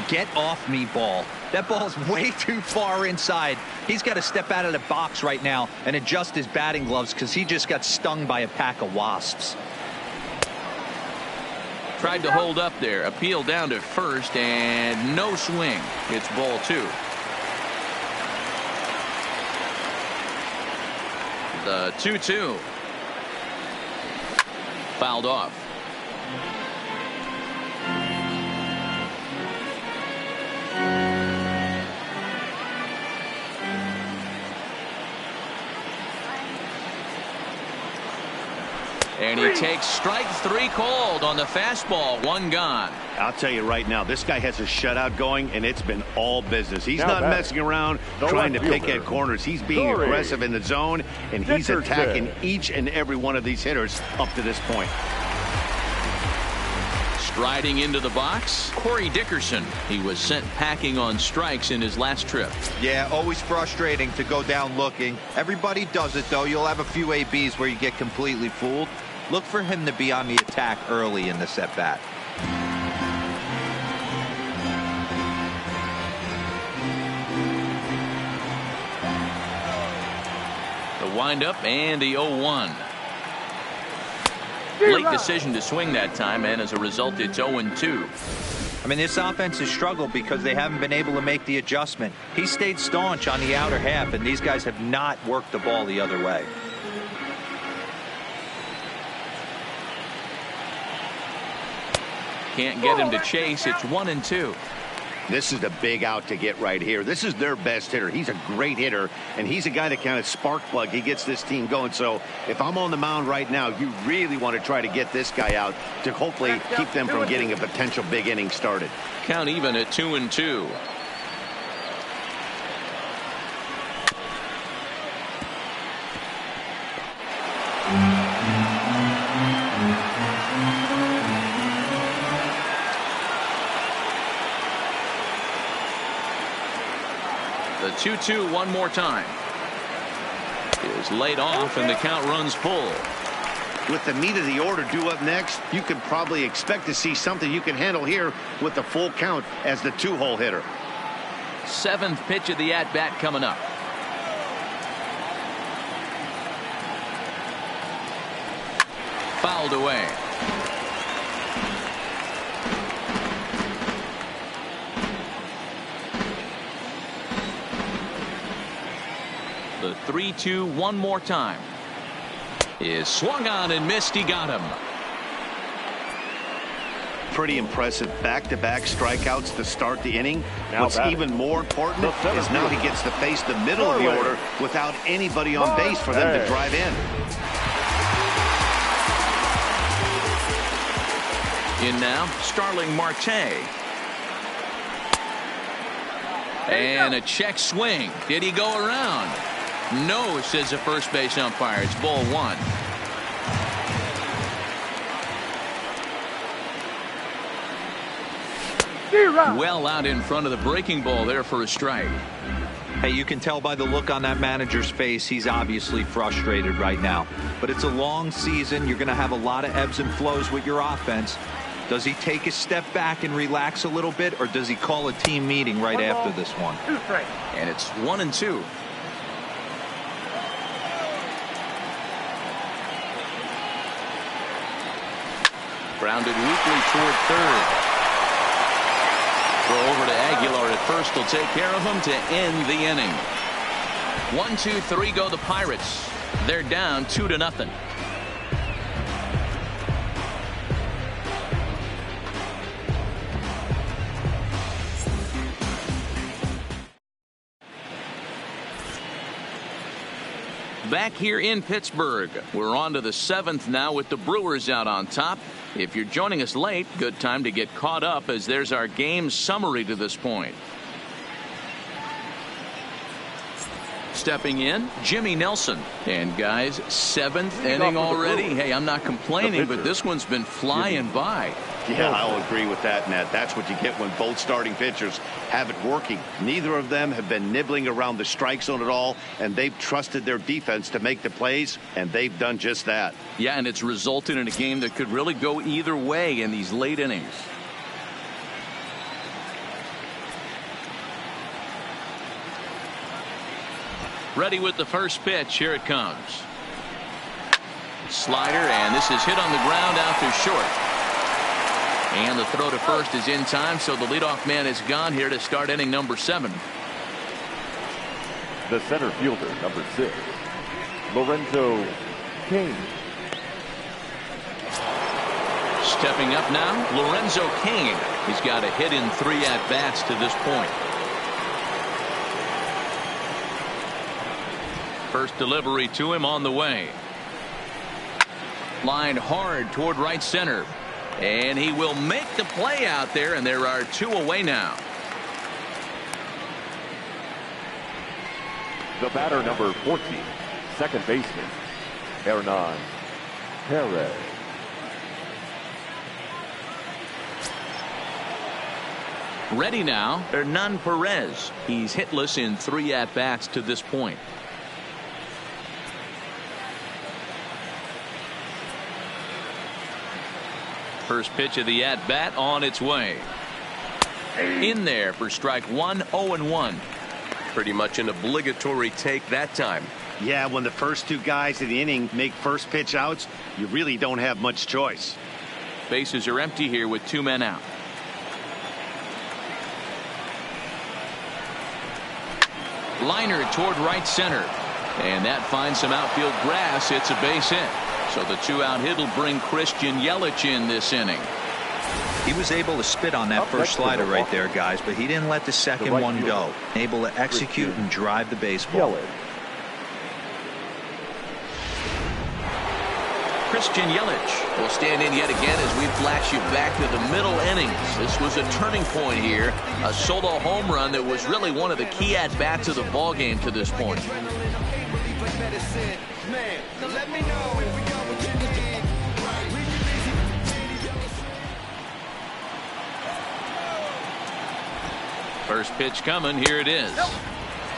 Get off me, ball. That ball's way too far inside. He's got to step out of the box right now and adjust his batting gloves because he just got stung by a pack of wasps. Tried to hold up there. Appeal down to first, and no swing. It's ball 2. The 2-2. Fouled off. And he takes strike 3 called on the fastball. 1 gone. I'll tell you right now, this guy has a shutout going, and it's been all business. He's not messing around trying to pick at corners. He's being aggressive in the zone, and he's attacking each and every one of these hitters up to this point. Striding into the box, Corey Dickerson. He was sent packing on strikes in his last trip. Yeah, always frustrating to go down looking. Everybody does it, though. You'll have a few ABs where you get completely fooled. Look for him to be on the attack early in the at-bat. The windup and the 0-1. Late decision to swing that time, and as a result, it's 0-2. I mean, this offense has struggled because they haven't been able to make the adjustment. He stayed staunch on the outer half, and these guys have not worked the ball the other way. Can't get him to chase. It's 1-2. This is the big out to get right here. This is their best hitter. He's a great hitter, and he's a guy that kind of spark plug. He gets this team going. So if I'm on the mound right now, you really want to try to get this guy out to hopefully keep them from getting a potential big inning started. Count even at 2-2. The 2-2 one more time. Is laid off, and the count runs full. With the meat of the order due up next, you could probably expect to see something you can handle here with the full count as the 2-hole hitter. 7th pitch of the at-bat coming up. Fouled away. The 3-2 one more time. Is swung on and missed. He got him. Pretty impressive back-to-back strikeouts to start the inning. What's even more important is now he gets to face the middle of the order without anybody on base for them to drive in. In now, Starling Marte. And a check swing. Did he go around? No, says the first base umpire. It's ball 1. Well out in front of the breaking ball there for a strike. Hey, you can tell by the look on that manager's face, he's obviously frustrated right now. But it's a long season. You're going to have a lot of ebbs and flows with your offense. Does he take a step back and relax a little bit, or does he call a team meeting right after this one? And it's 1-2. Grounded weakly toward third. Throw over to Aguilar at first will take care of him to end the inning. 1, 2, 3 go the Pirates. They're down 2-0. Back here in Pittsburgh, we're on to the 7th now with the Brewers out on top. If you're joining us late, good time to get caught up as there's our game summary to this point. Stepping in, Jimmy Nelson. And guys, 7th inning already. Hey, I'm not complaining, but this one's been flying by. Yeah, I'll agree with that, Nat. That's what you get when both starting pitchers have it working. Neither of them have been nibbling around the strike zone at all, and they've trusted their defense to make the plays, and they've done just that. Yeah, and it's resulted in a game that could really go either way in these late innings. Ready with the first pitch. Here it comes. Slider, and this is hit on the ground out to short. And the throw to first is in time, so the leadoff man is gone here to start inning number 7. The center fielder, number 6, Lorenzo Cain. Stepping up now, Lorenzo Cain. He's got a hit in 3 at-bats to this point. First delivery to him on the way. Line hard toward right center. And he will make the play out there, and there are 2 away now. The batter, number 14, second baseman, Hernan Perez. Ready now, Hernan Perez. He's hitless in 3 at-bats to this point. First pitch of the at-bat on its way. In there for strike 1, 0-1. Pretty much an obligatory take that time. Yeah, when the first 2 guys in the inning make first pitch outs, you really don't have much choice. Bases are empty here with 2 men out. Liner toward right center. And that finds some outfield grass. It's a base hit. So the 2-out hit will bring Christian Yelich in this inning. He was able to spit on that first slider right there, guys, but he didn't let the second one go. Able to execute and drive the baseball. Christian Yelich will stand in yet again as we flash you back to the middle innings. This was a turning point here. A solo home run that was really one of the key at-bats of the ball game to this point. First pitch coming. Here it is.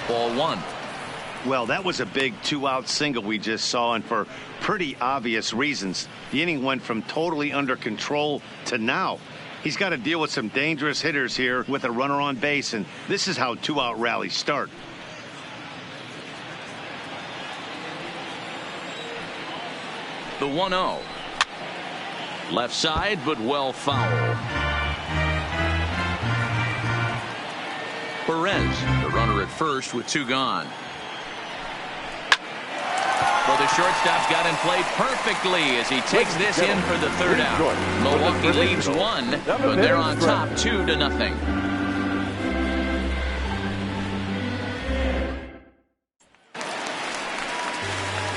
Ball 1. Well, that was a big 2-out single we just saw, and for pretty obvious reasons. The inning went from totally under control to now. He's got to deal with some dangerous hitters here with a runner on base, and this is how 2-out rallies start. The 1-0. Left side, but well foul. Perez, the runner at first with 2 gone. Well, the shortstop's got him played perfectly as he takes this in for the 3rd out. Milwaukee leads 1, but they're on top 2-0.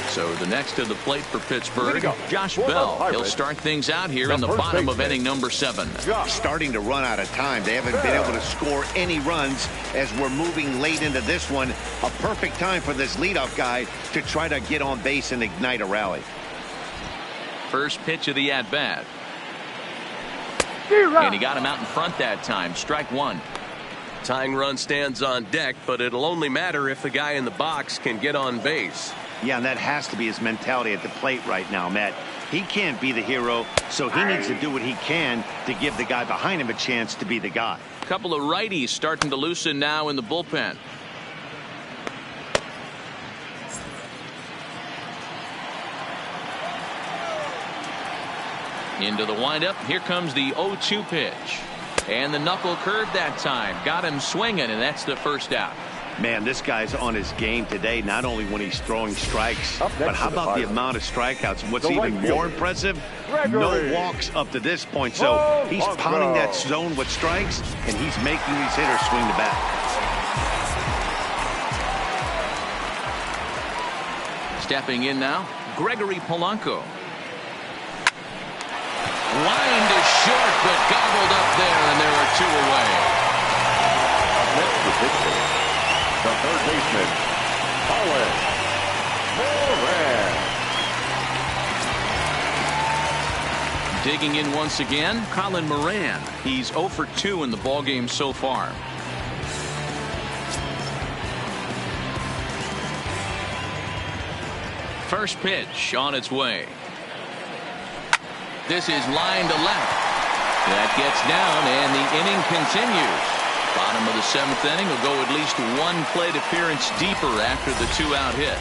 So the next to the plate for Pittsburgh, Josh Bell. He'll start things out here in the bottom of inning number 7. Starting to run out of time. They haven't been able to score any runs as we're moving late into this one. A perfect time for this leadoff guy to try to get on base and ignite a rally. First pitch of the at-bat. And he got him out in front that time. Strike 1. Tying run stands on deck, but it'll only matter if the guy in the box can get on base. Yeah, and that has to be his mentality at the plate right now, Matt. He can't be the hero, so he needs to do what he can to give the guy behind him a chance to be the guy. A couple of righties starting to loosen now in the bullpen. Into the windup. Here comes the 0-2 pitch. And the knuckle curve that time. Got him swinging, and that's the first out. Man, this guy's on his game today, not only when he's throwing strikes, but how about the amount of strikeouts? And what's even more impressive, no walks up to this point. So he's pounding that zone with strikes, and he's making these hitters swing the bat. Stepping in now, Gregory Polanco. Line to short, but gobbled up there, and there are 2 away. Next to pitcher, the third baseman, Colin Moran. Digging in once again, Colin Moran. He's 0 for 2 in the ballgame so far. First pitch on its way. This is line to left. That gets down, and the inning continues. Bottom of the 7th inning will go at least 1 plate appearance deeper after the 2-out hit.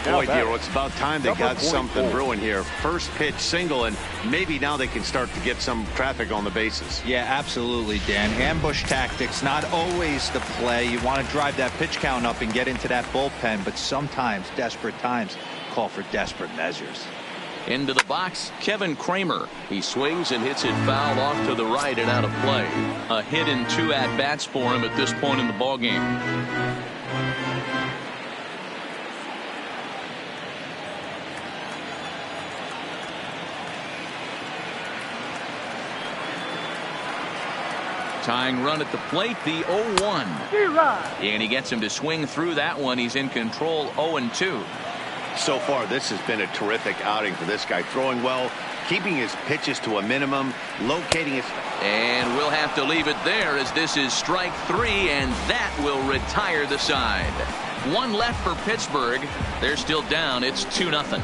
Boy, Dero, it's about time they got something brewing here. First pitch single, and maybe now they can start to get some traffic on the bases. Yeah, absolutely, Dan. Ambush tactics, not always the play. You want to drive that pitch count up and get into that bullpen, but sometimes desperate times call for desperate measures. Into the box, Kevin Kramer. He swings and hits it foul off to the right and out of play. A hit in 2 at-bats for him at this point in the ballgame. Tying run at the plate, the 0-1. And he gets him to swing through that one. He's in control, 0-2. So far, this has been a terrific outing for this guy. Throwing well, keeping his pitches to a minimum, locating his... And we'll have to leave it there as this is strike 3, and that will retire the side. 1 left for Pittsburgh. They're still down. It's 2-0.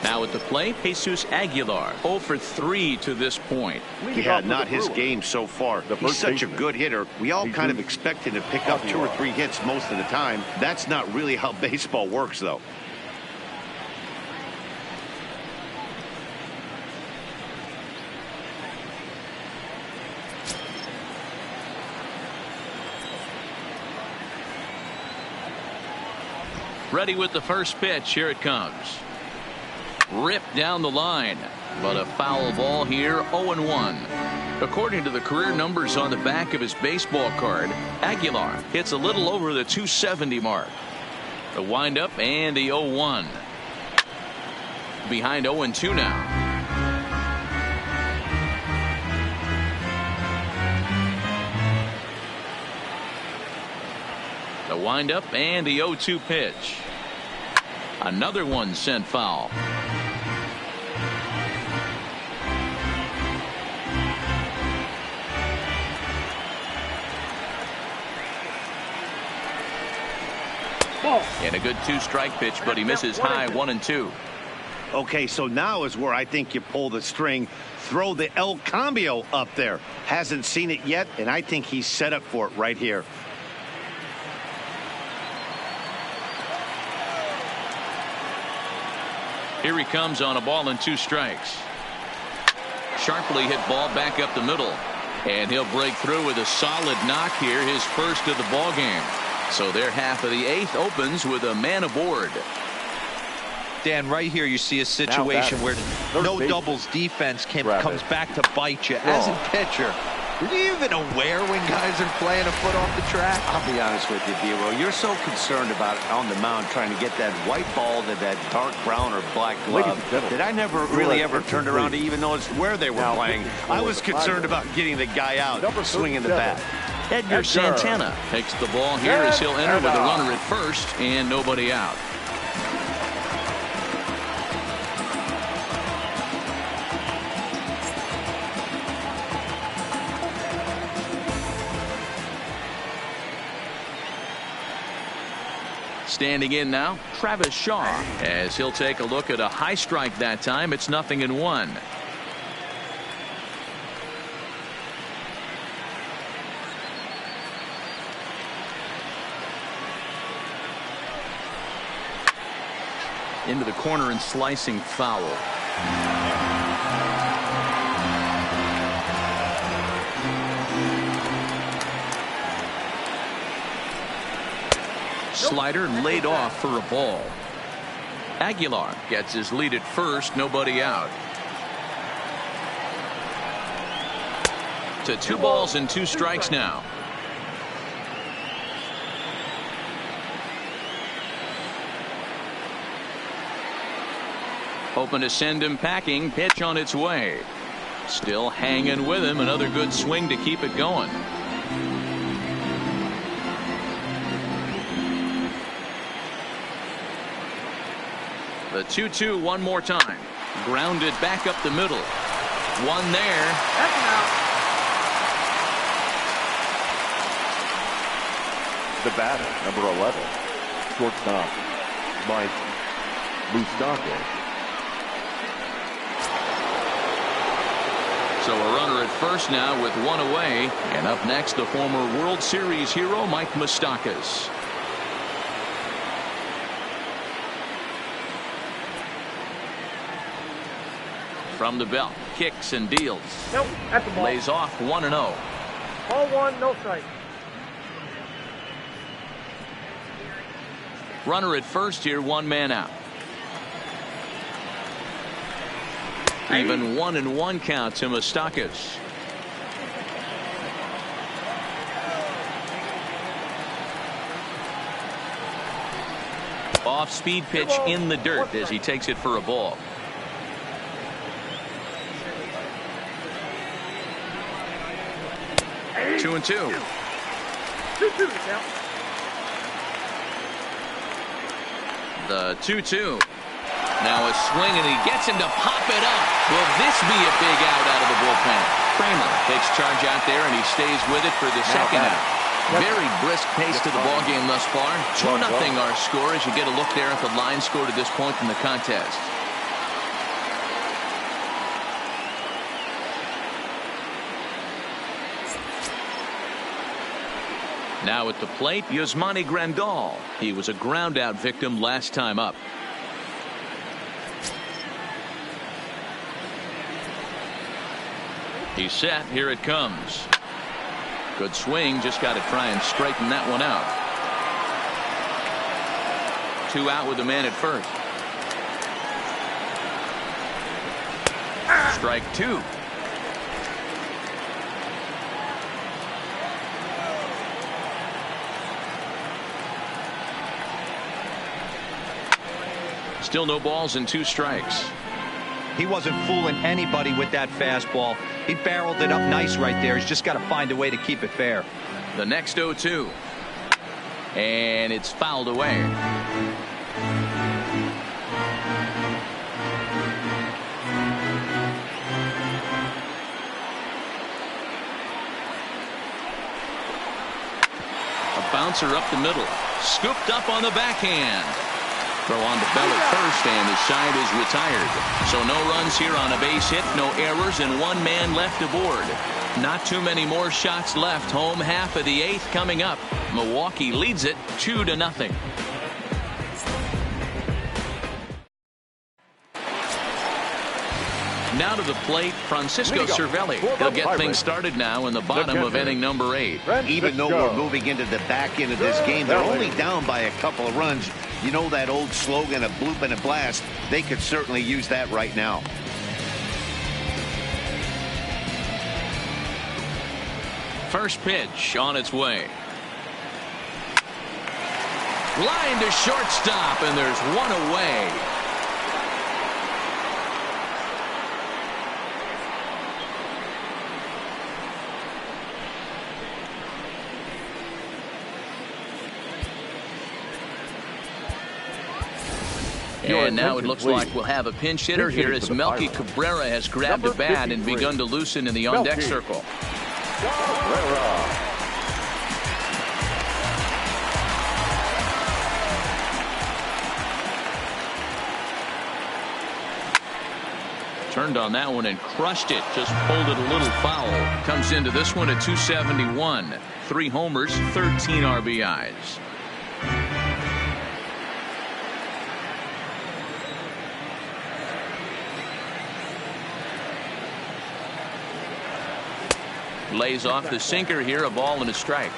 Now at the plate, Jesus Aguilar, 0 for 3 to this point. Yeah, not his game so far. He's such a good hitter. We all kind of expect him to pick up 2 or 3 hits most of the time. That's not really how baseball works, though. Ready with the first pitch. Here it comes. Ripped down the line, but a foul ball here, 0-1. According to the career numbers on the back of his baseball card, Aguilar hits a little over the 270 mark. The windup and the 0-1. Behind 0-2 now. The windup and the 0-2 pitch. Another one sent foul. And a good 2-strike pitch, but he misses high, 1-2. Okay, so now is where I think you pull the string. Throw the El Cambio up there. Hasn't seen it yet, and I think he's set up for it right here. Here he comes on a ball and 2 strikes. Sharply hit ball back up the middle. And he'll break through with a solid knock here, his first of the ball game. So their half of the 8th opens with a man aboard. Dan, right here you see a situation where no doubles defense comes back to bite you. As a pitcher, are you even aware when guys are playing a foot off the track? I'll be honest with you, Dero. You're so concerned about on the mound trying to get that white ball to that dark brown or black glove that I never really ever turned around to even notice where they were playing. I was concerned about getting the guy out, swinging the bat. Edgar Santana takes the ball here as he'll enter with a runner at first and nobody out. Standing in now, Travis Shaw, as he'll take a look at a high strike that time. It's 0-1. Into the corner and slicing foul. slider laid off for a ball. Aguilar gets his lead at first, nobody out. To 2 balls and 2 strikes now. Hoping to send him packing. Pitch on its way. Still hanging with him. Another good swing to keep it going. The 2-2 one more time. Grounded back up the middle. One there. That's an out. The batter, number 11, shortstop, Mike Moustakas. So a runner at first now with 1 away. And up next, the former World Series hero, Mike Moustakas. From the belt, kicks and deals. Nope, that's a ball. Lays off 1-0. Ball 1, no strike. Runner at first here, 1 man out. Even 1-1 count to Moustakas. Off speed pitch in the dirt as he takes it for a ball. Two and 2. 2-2 now. The 2-2. Now a swing and he gets him to pop it up. Will this be a big out of the bullpen? Kramer takes charge out there and he stays with it for the second out. Very brisk pace to the ball game thus far. 2-0 our score as you get a look there at the line score to this point in the contest. Now at the plate, Yasmani Grandal. He was a ground-out victim last time up. He's set. Here it comes. Good swing. Just got to try and straighten that one out. 2 out with the man at first. Strike 2. Still no balls and 2 strikes. He wasn't fooling anybody with that fastball. He barreled it up nice right there. He's just got to find a way to keep it fair. The next 0-2. And it's fouled away. A bouncer up the middle. Scooped up on the backhand. Throw on to Bell at first, and his side is retired. So no runs here on a base hit, no errors, and 1 man left aboard. Not too many more shots left. Home half of the 8th coming up. Milwaukee leads it 2-0. Now to the plate, Francisco Cervelli. He'll get things started now in the bottom of inning number 8. Even though we're moving into the back end of this game, they're only down by a couple of runs. You know that old slogan, a bloop and a blast. They could certainly use that right now. First pitch on its way. Line to shortstop, and there's 1 away. And now it looks like we'll have a pinch hitter here as Melky Cabrera has grabbed a bat and begun to loosen in the on-deck circle. Turned on that one and crushed it. Just pulled it a little foul. Comes into this one at 271. 3 homers, 13 RBIs. Lays off the sinker here, a ball and a strike.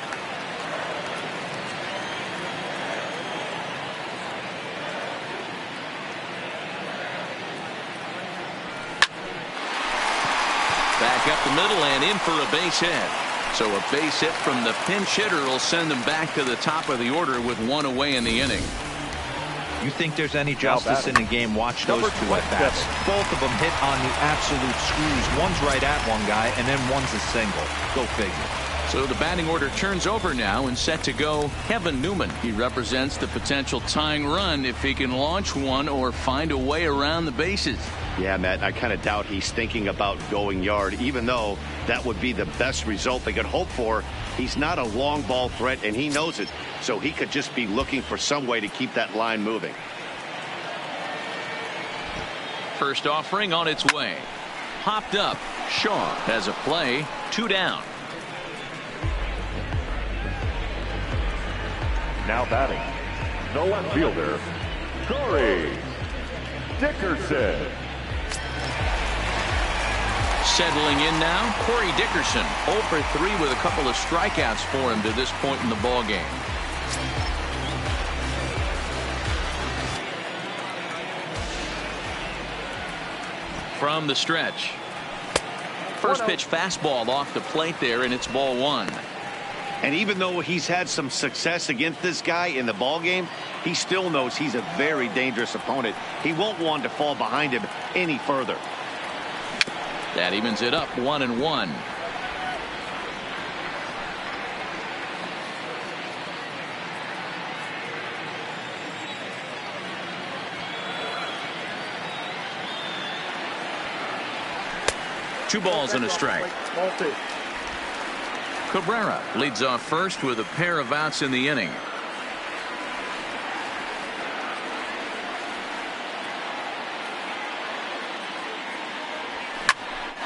Back up the middle and in for a base hit. So a base hit from the pinch hitter will send them back to the top of the order with one away in the inning. You think there's any justice in the game? Watch those two at bats. Both of them hit on the absolute screws. One's right at one guy, and then one's a single. Go figure. So the batting order turns over now, and set to go Kevin Newman. He represents the potential tying run if he can launch one or find a way around the bases. Yeah, Matt, I kind of doubt he's thinking about going yard, even though that would be the best result they could hope for. He's not a long ball threat, and he knows it, so he could just be looking for some way to keep that line moving. First offering on its way. Popped up. Shaw has a play. 2 down. Now batting, the left fielder, Corey Dickerson. Settling in now, Corey Dickerson. 0 for 3 with a couple of strikeouts for him to this point in the ball game. From the stretch. First pitch fastball off the plate there, and it's ball 1. And even though he's had some success against this guy in the ball game, he still knows he's a very dangerous opponent. He won't want to fall behind him any further. That evens it up 1-1. Two balls and a strike. Cabrera leads off first with a pair of outs in the inning.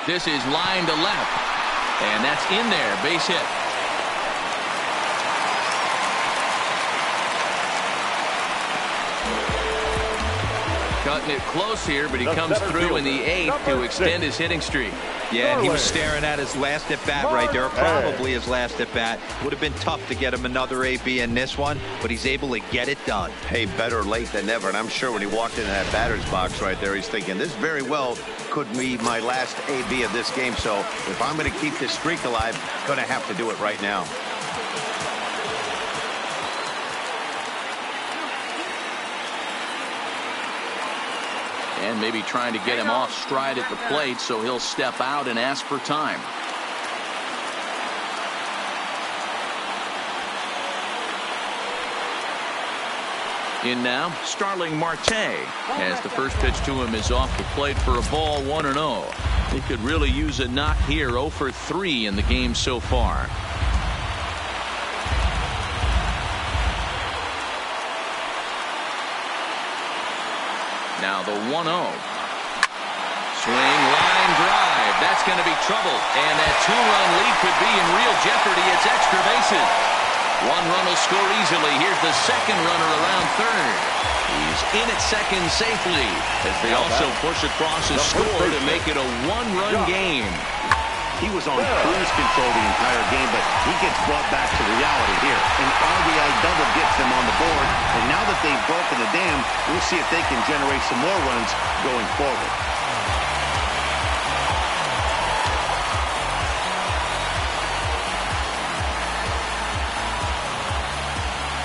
This is line to left, and that's in there. Base hit. Cutting it close here, but he comes through in the 8th to extend his hitting streak. Yeah, and he was staring at his last at bat right there, probably his last at bat. Would have been tough to get him another AB in this one, but he's able to get it done. Hey, better late than never. And I'm sure when he walked into that batter's box right there, he's thinking this very well could be my last AB of this game. So if I'm going to keep this streak alive, I'm going to have to do it right now. And maybe trying to get him off stride at the plate, so he'll step out and ask for time. In now, Starling Marte, as the first pitch to him is off the plate for a ball, 1-0. He could really use a knock here. 0 for 3 in the game so far. Now the 1-0. Swing, line drive. That's going to be trouble. And that 2-run lead could be in real jeopardy. It's extra bases. 1 run will score easily. Here's the second runner around third. He's in at second safely as they also push across a score to make it a 1-run game. He was on cruise control the entire game, but he gets brought back to reality here. An RBI double gets them on the board, and now that they've broken the dam, we'll see if they can generate some more runs going forward.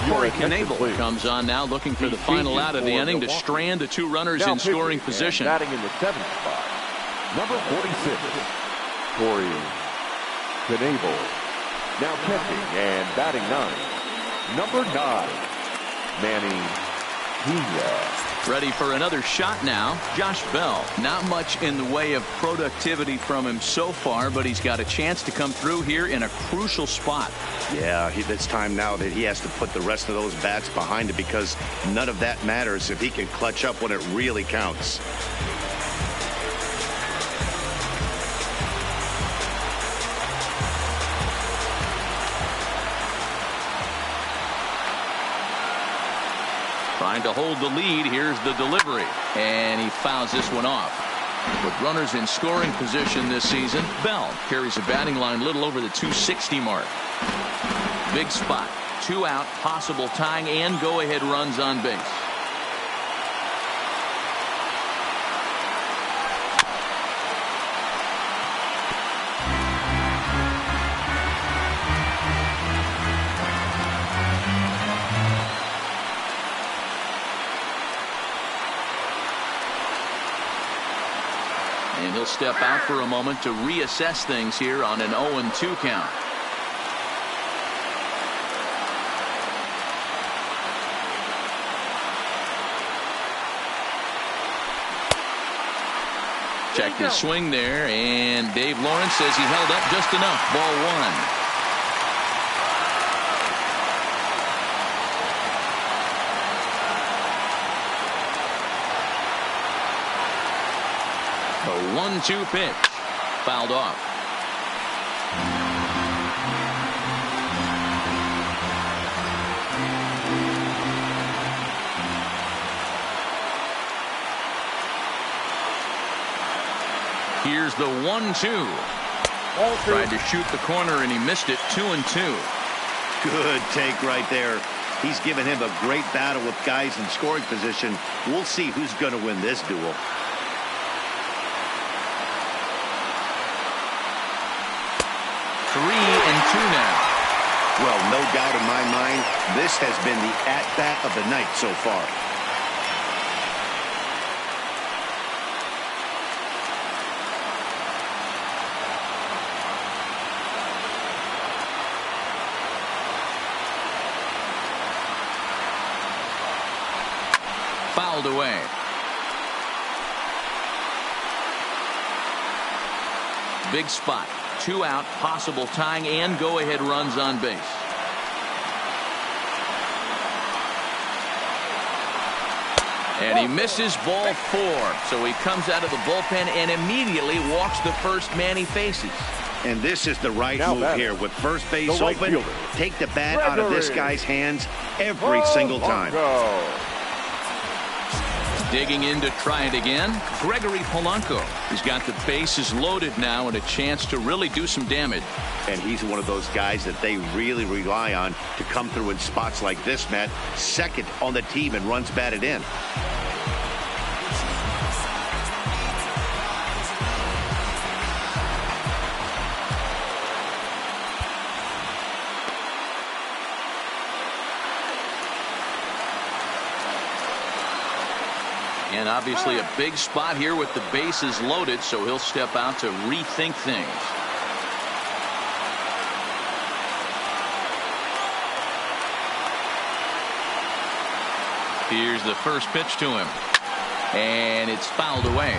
Corey Knebel comes on now, looking for the final out of the inning to strand the 2 runners in scoring position. Batting in the 7th spot, number 46, Corey Knebel. Now catching and batting 9, number 9, Manny Pena. Ready for another shot now. Josh Bell. Not much in the way of productivity from him so far, but he's got a chance to come through here in a crucial spot. Yeah, it's time now that he has to put the rest of those bats behind it, because none of that matters if he can clutch up when it really counts. Trying to hold the lead. Here's the delivery. And he fouls this one off. With runners in scoring position this season, Bell carries a batting line little over the 260 mark. Big spot. 2 out, possible tying and go-ahead runs on base. And he'll step out for a moment to reassess things here on an 0-2 count. Check his swing there, and Dave Lawrence says he held up just enough. Ball 1. A 1-2 pitch. Fouled off. Here's the 1-2. Tried to shoot the corner and he missed it. 2-2. Good take right there. He's given him a great battle with guys in scoring position. We'll see who's going to win this duel. 3-2 now. Well, no doubt in my mind, this has been the at-bat of the night so far. Fouled away. Big spot. 2 out, possible tying and go-ahead runs on base. And he misses ball 4. So he comes out of the bullpen and immediately walks the first man he faces. And this is the right Now move batting, here with first base the right open. fielder, Take the bat out of this guy's hands every single time. Digging in to try it again. Gregory Polanco. He's got the bases loaded now and a chance to really do some damage. And he's one of those guys that they really rely on to come through in spots like this, Matt. Second on the team and runs batted in. And obviously a big spot here with the bases loaded, so he'll step out to rethink things. Here's the first pitch to him. And it's fouled away.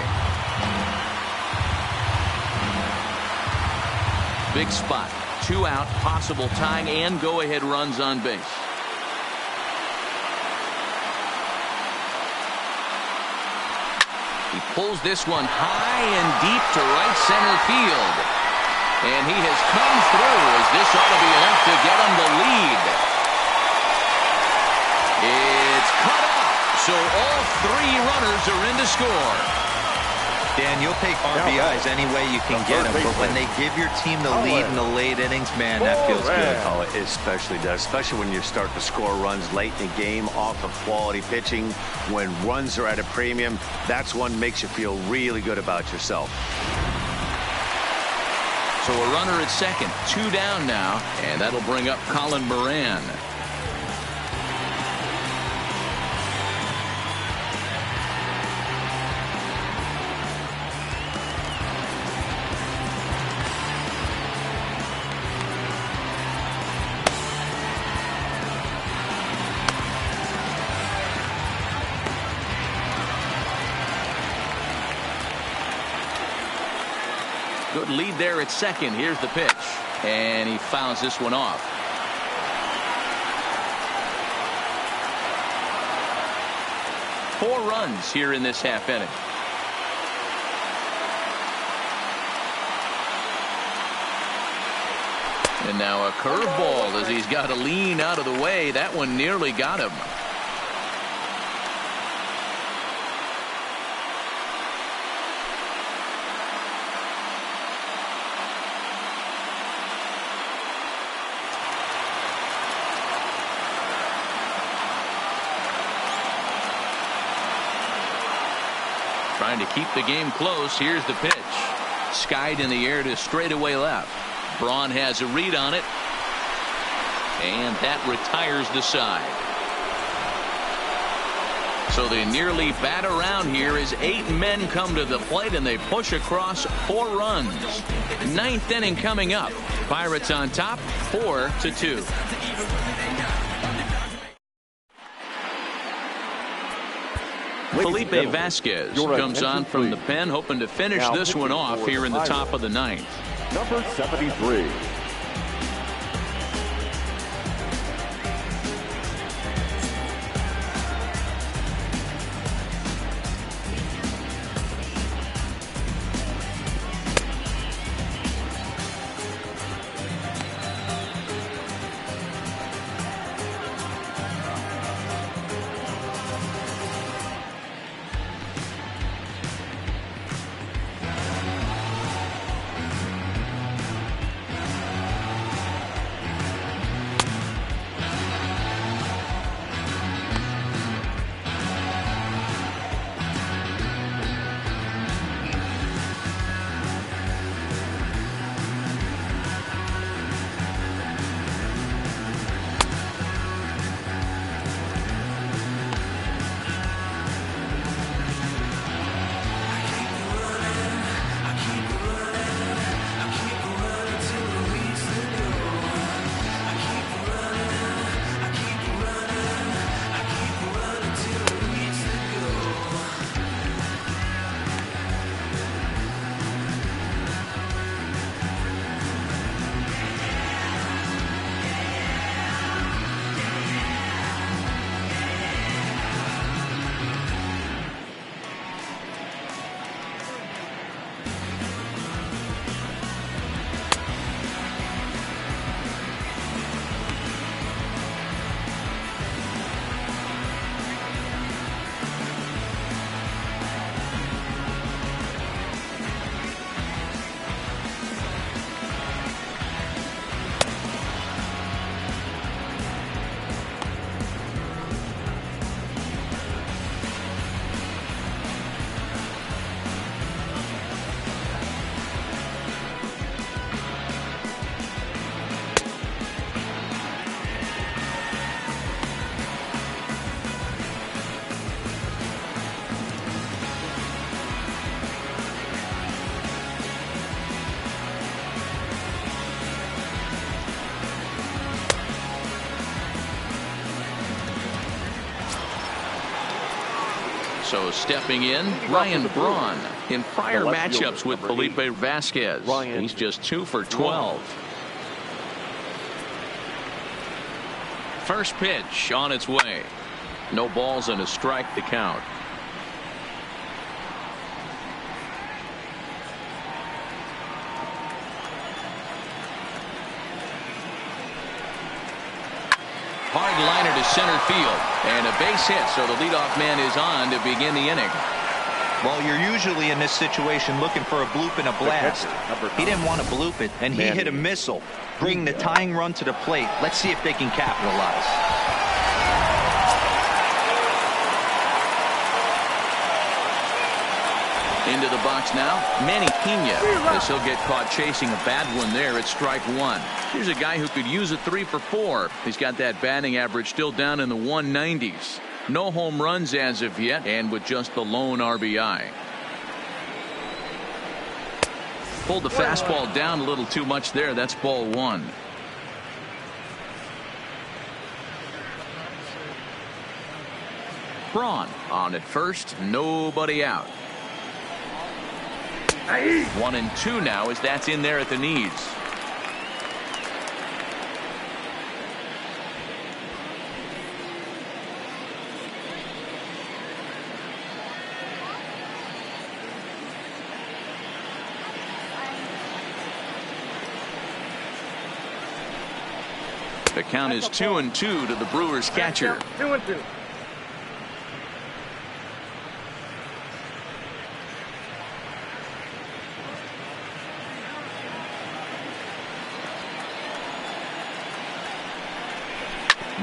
Big spot. 2 out, possible tying and go-ahead runs on base. He pulls this one high and deep to right center field. And he has come through as this ought to be enough to get him the lead. It's cut off. So all 3 runners are in to score. Dan, you'll take RBIs any way you can get them, but when they give your team the lead in the late innings, man, that feels good. Oh, it especially does, especially when you start to score runs late in the game off of quality pitching. When runs are at a premium, that's one makes you feel really good about yourself. So a runner at second, 2 down now, and that'll bring up Colin Moran. Good lead there at second. Here's the pitch. And he fouls this one off. Four runs here in this half inning. And now a curveball as he's got to lean out of the way. That one nearly got him. Trying to keep the game close. Here's the pitch. Skied in the air to straightaway left. Braun has a read on it. And that retires the side. So they nearly bat around here as 8 men come to the plate and they push across 4 runs. 9th inning coming up. Pirates on top 4-2. Felipe Vasquez comes on from the pen, hoping to finish this one off here in the top of the 9th. Number 73. So stepping in, Ryan Braun. In prior matchups with Felipe Vasquez, he's just 2 for 12. First pitch on its way. No balls and a strike to count. Hard liner to center field and a base hit, so the leadoff man is on to begin the inning. Well, you're usually in this situation looking for a bloop and a blast. He didn't want to bloop it, and he hit a missile, bringing the tying run to the plate. Let's see if they can capitalize. Into the box now, Manny Pena. As he'll get caught chasing a bad one there at strike 1. Here's a guy who could use a 3 for 4. He's got that batting average still down in the 190s. No home runs as of yet, and with just the lone RBI. Pulled the fastball down a little too much there. That's ball 1. Braun on at first, nobody out. 1 and 2 now as that's in there at the knees. The count is 2-2 to the Brewers catcher. 2-2.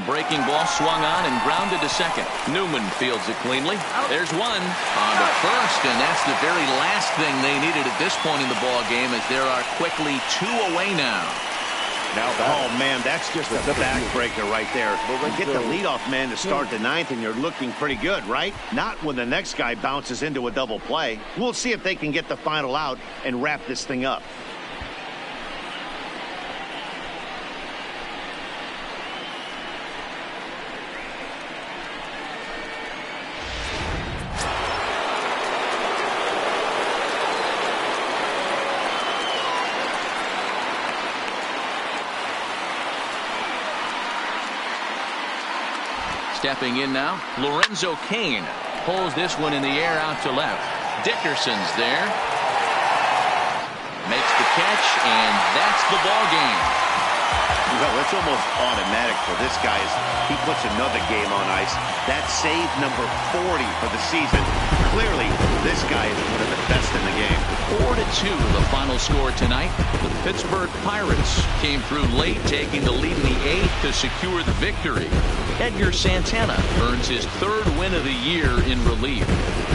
Breaking ball swung on and grounded to second. Newman fields it cleanly. There's one on to first, and that's the very last thing they needed at this point in the ball game, as there are quickly 2 away now. Now Oh, man, that's just a backbreaker right there. You get the leadoff man to start the ninth, and you're looking pretty good, right? Not when the next guy bounces into a double play. We'll see if they can get the final out and wrap this thing up. Stepping in now, Lorenzo Cain pulls this one in the air out to left. Dickerson's there. Makes the catch, and that's the ball game. Well, it's almost automatic for this guy as he puts another game on ice. That's save number 40 for the season. Clearly, this guy is one of the best in the game. 4-2, the final score tonight. The Pittsburgh Pirates came through late, taking the lead in the 8th to secure the victory. Edgar Santana earns his 3rd win of the year in relief.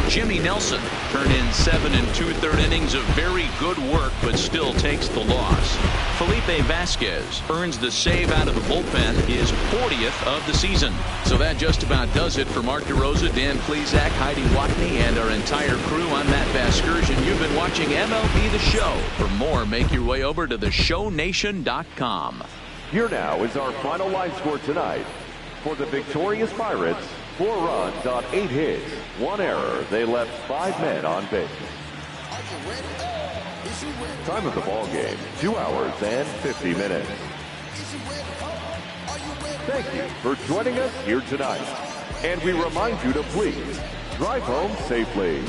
Jimmy Nelson turned in 7 2/3 innings of very good work, but still takes the loss. Felipe Vasquez earns the save out of the bullpen, his 40th of the season. So that just about does it for Mark DeRosa, Dan Plesac, Heidi Watney, and our entire crew. I'm Matt Vasgersian. You've been watching MLB The Show. For more, make your way over to theshownation.com. Here now is our final line score tonight. For the victorious Pirates, 4 runs on 8 hits, 1 error. They left 5 men on base. Time of the ball game, 2 hours and 50 minutes. Thank you for joining us here tonight. And we remind you to please drive home safely.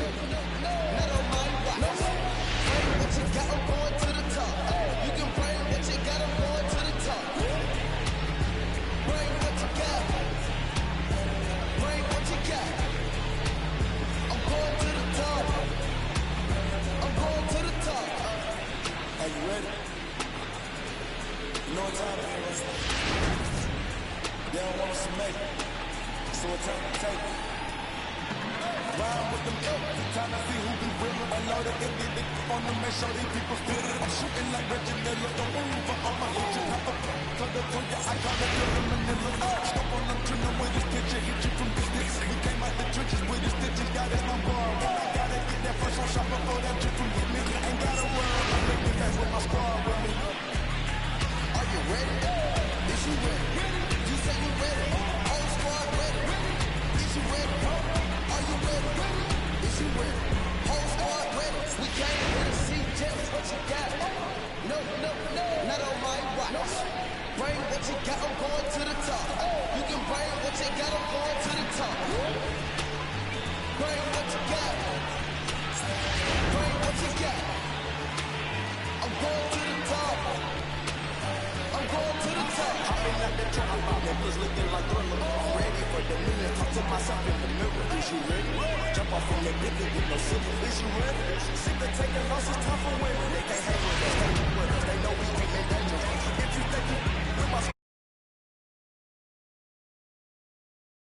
Sick of taking losses, tough for women. They can't hang with us, they with us. They know we ain't made that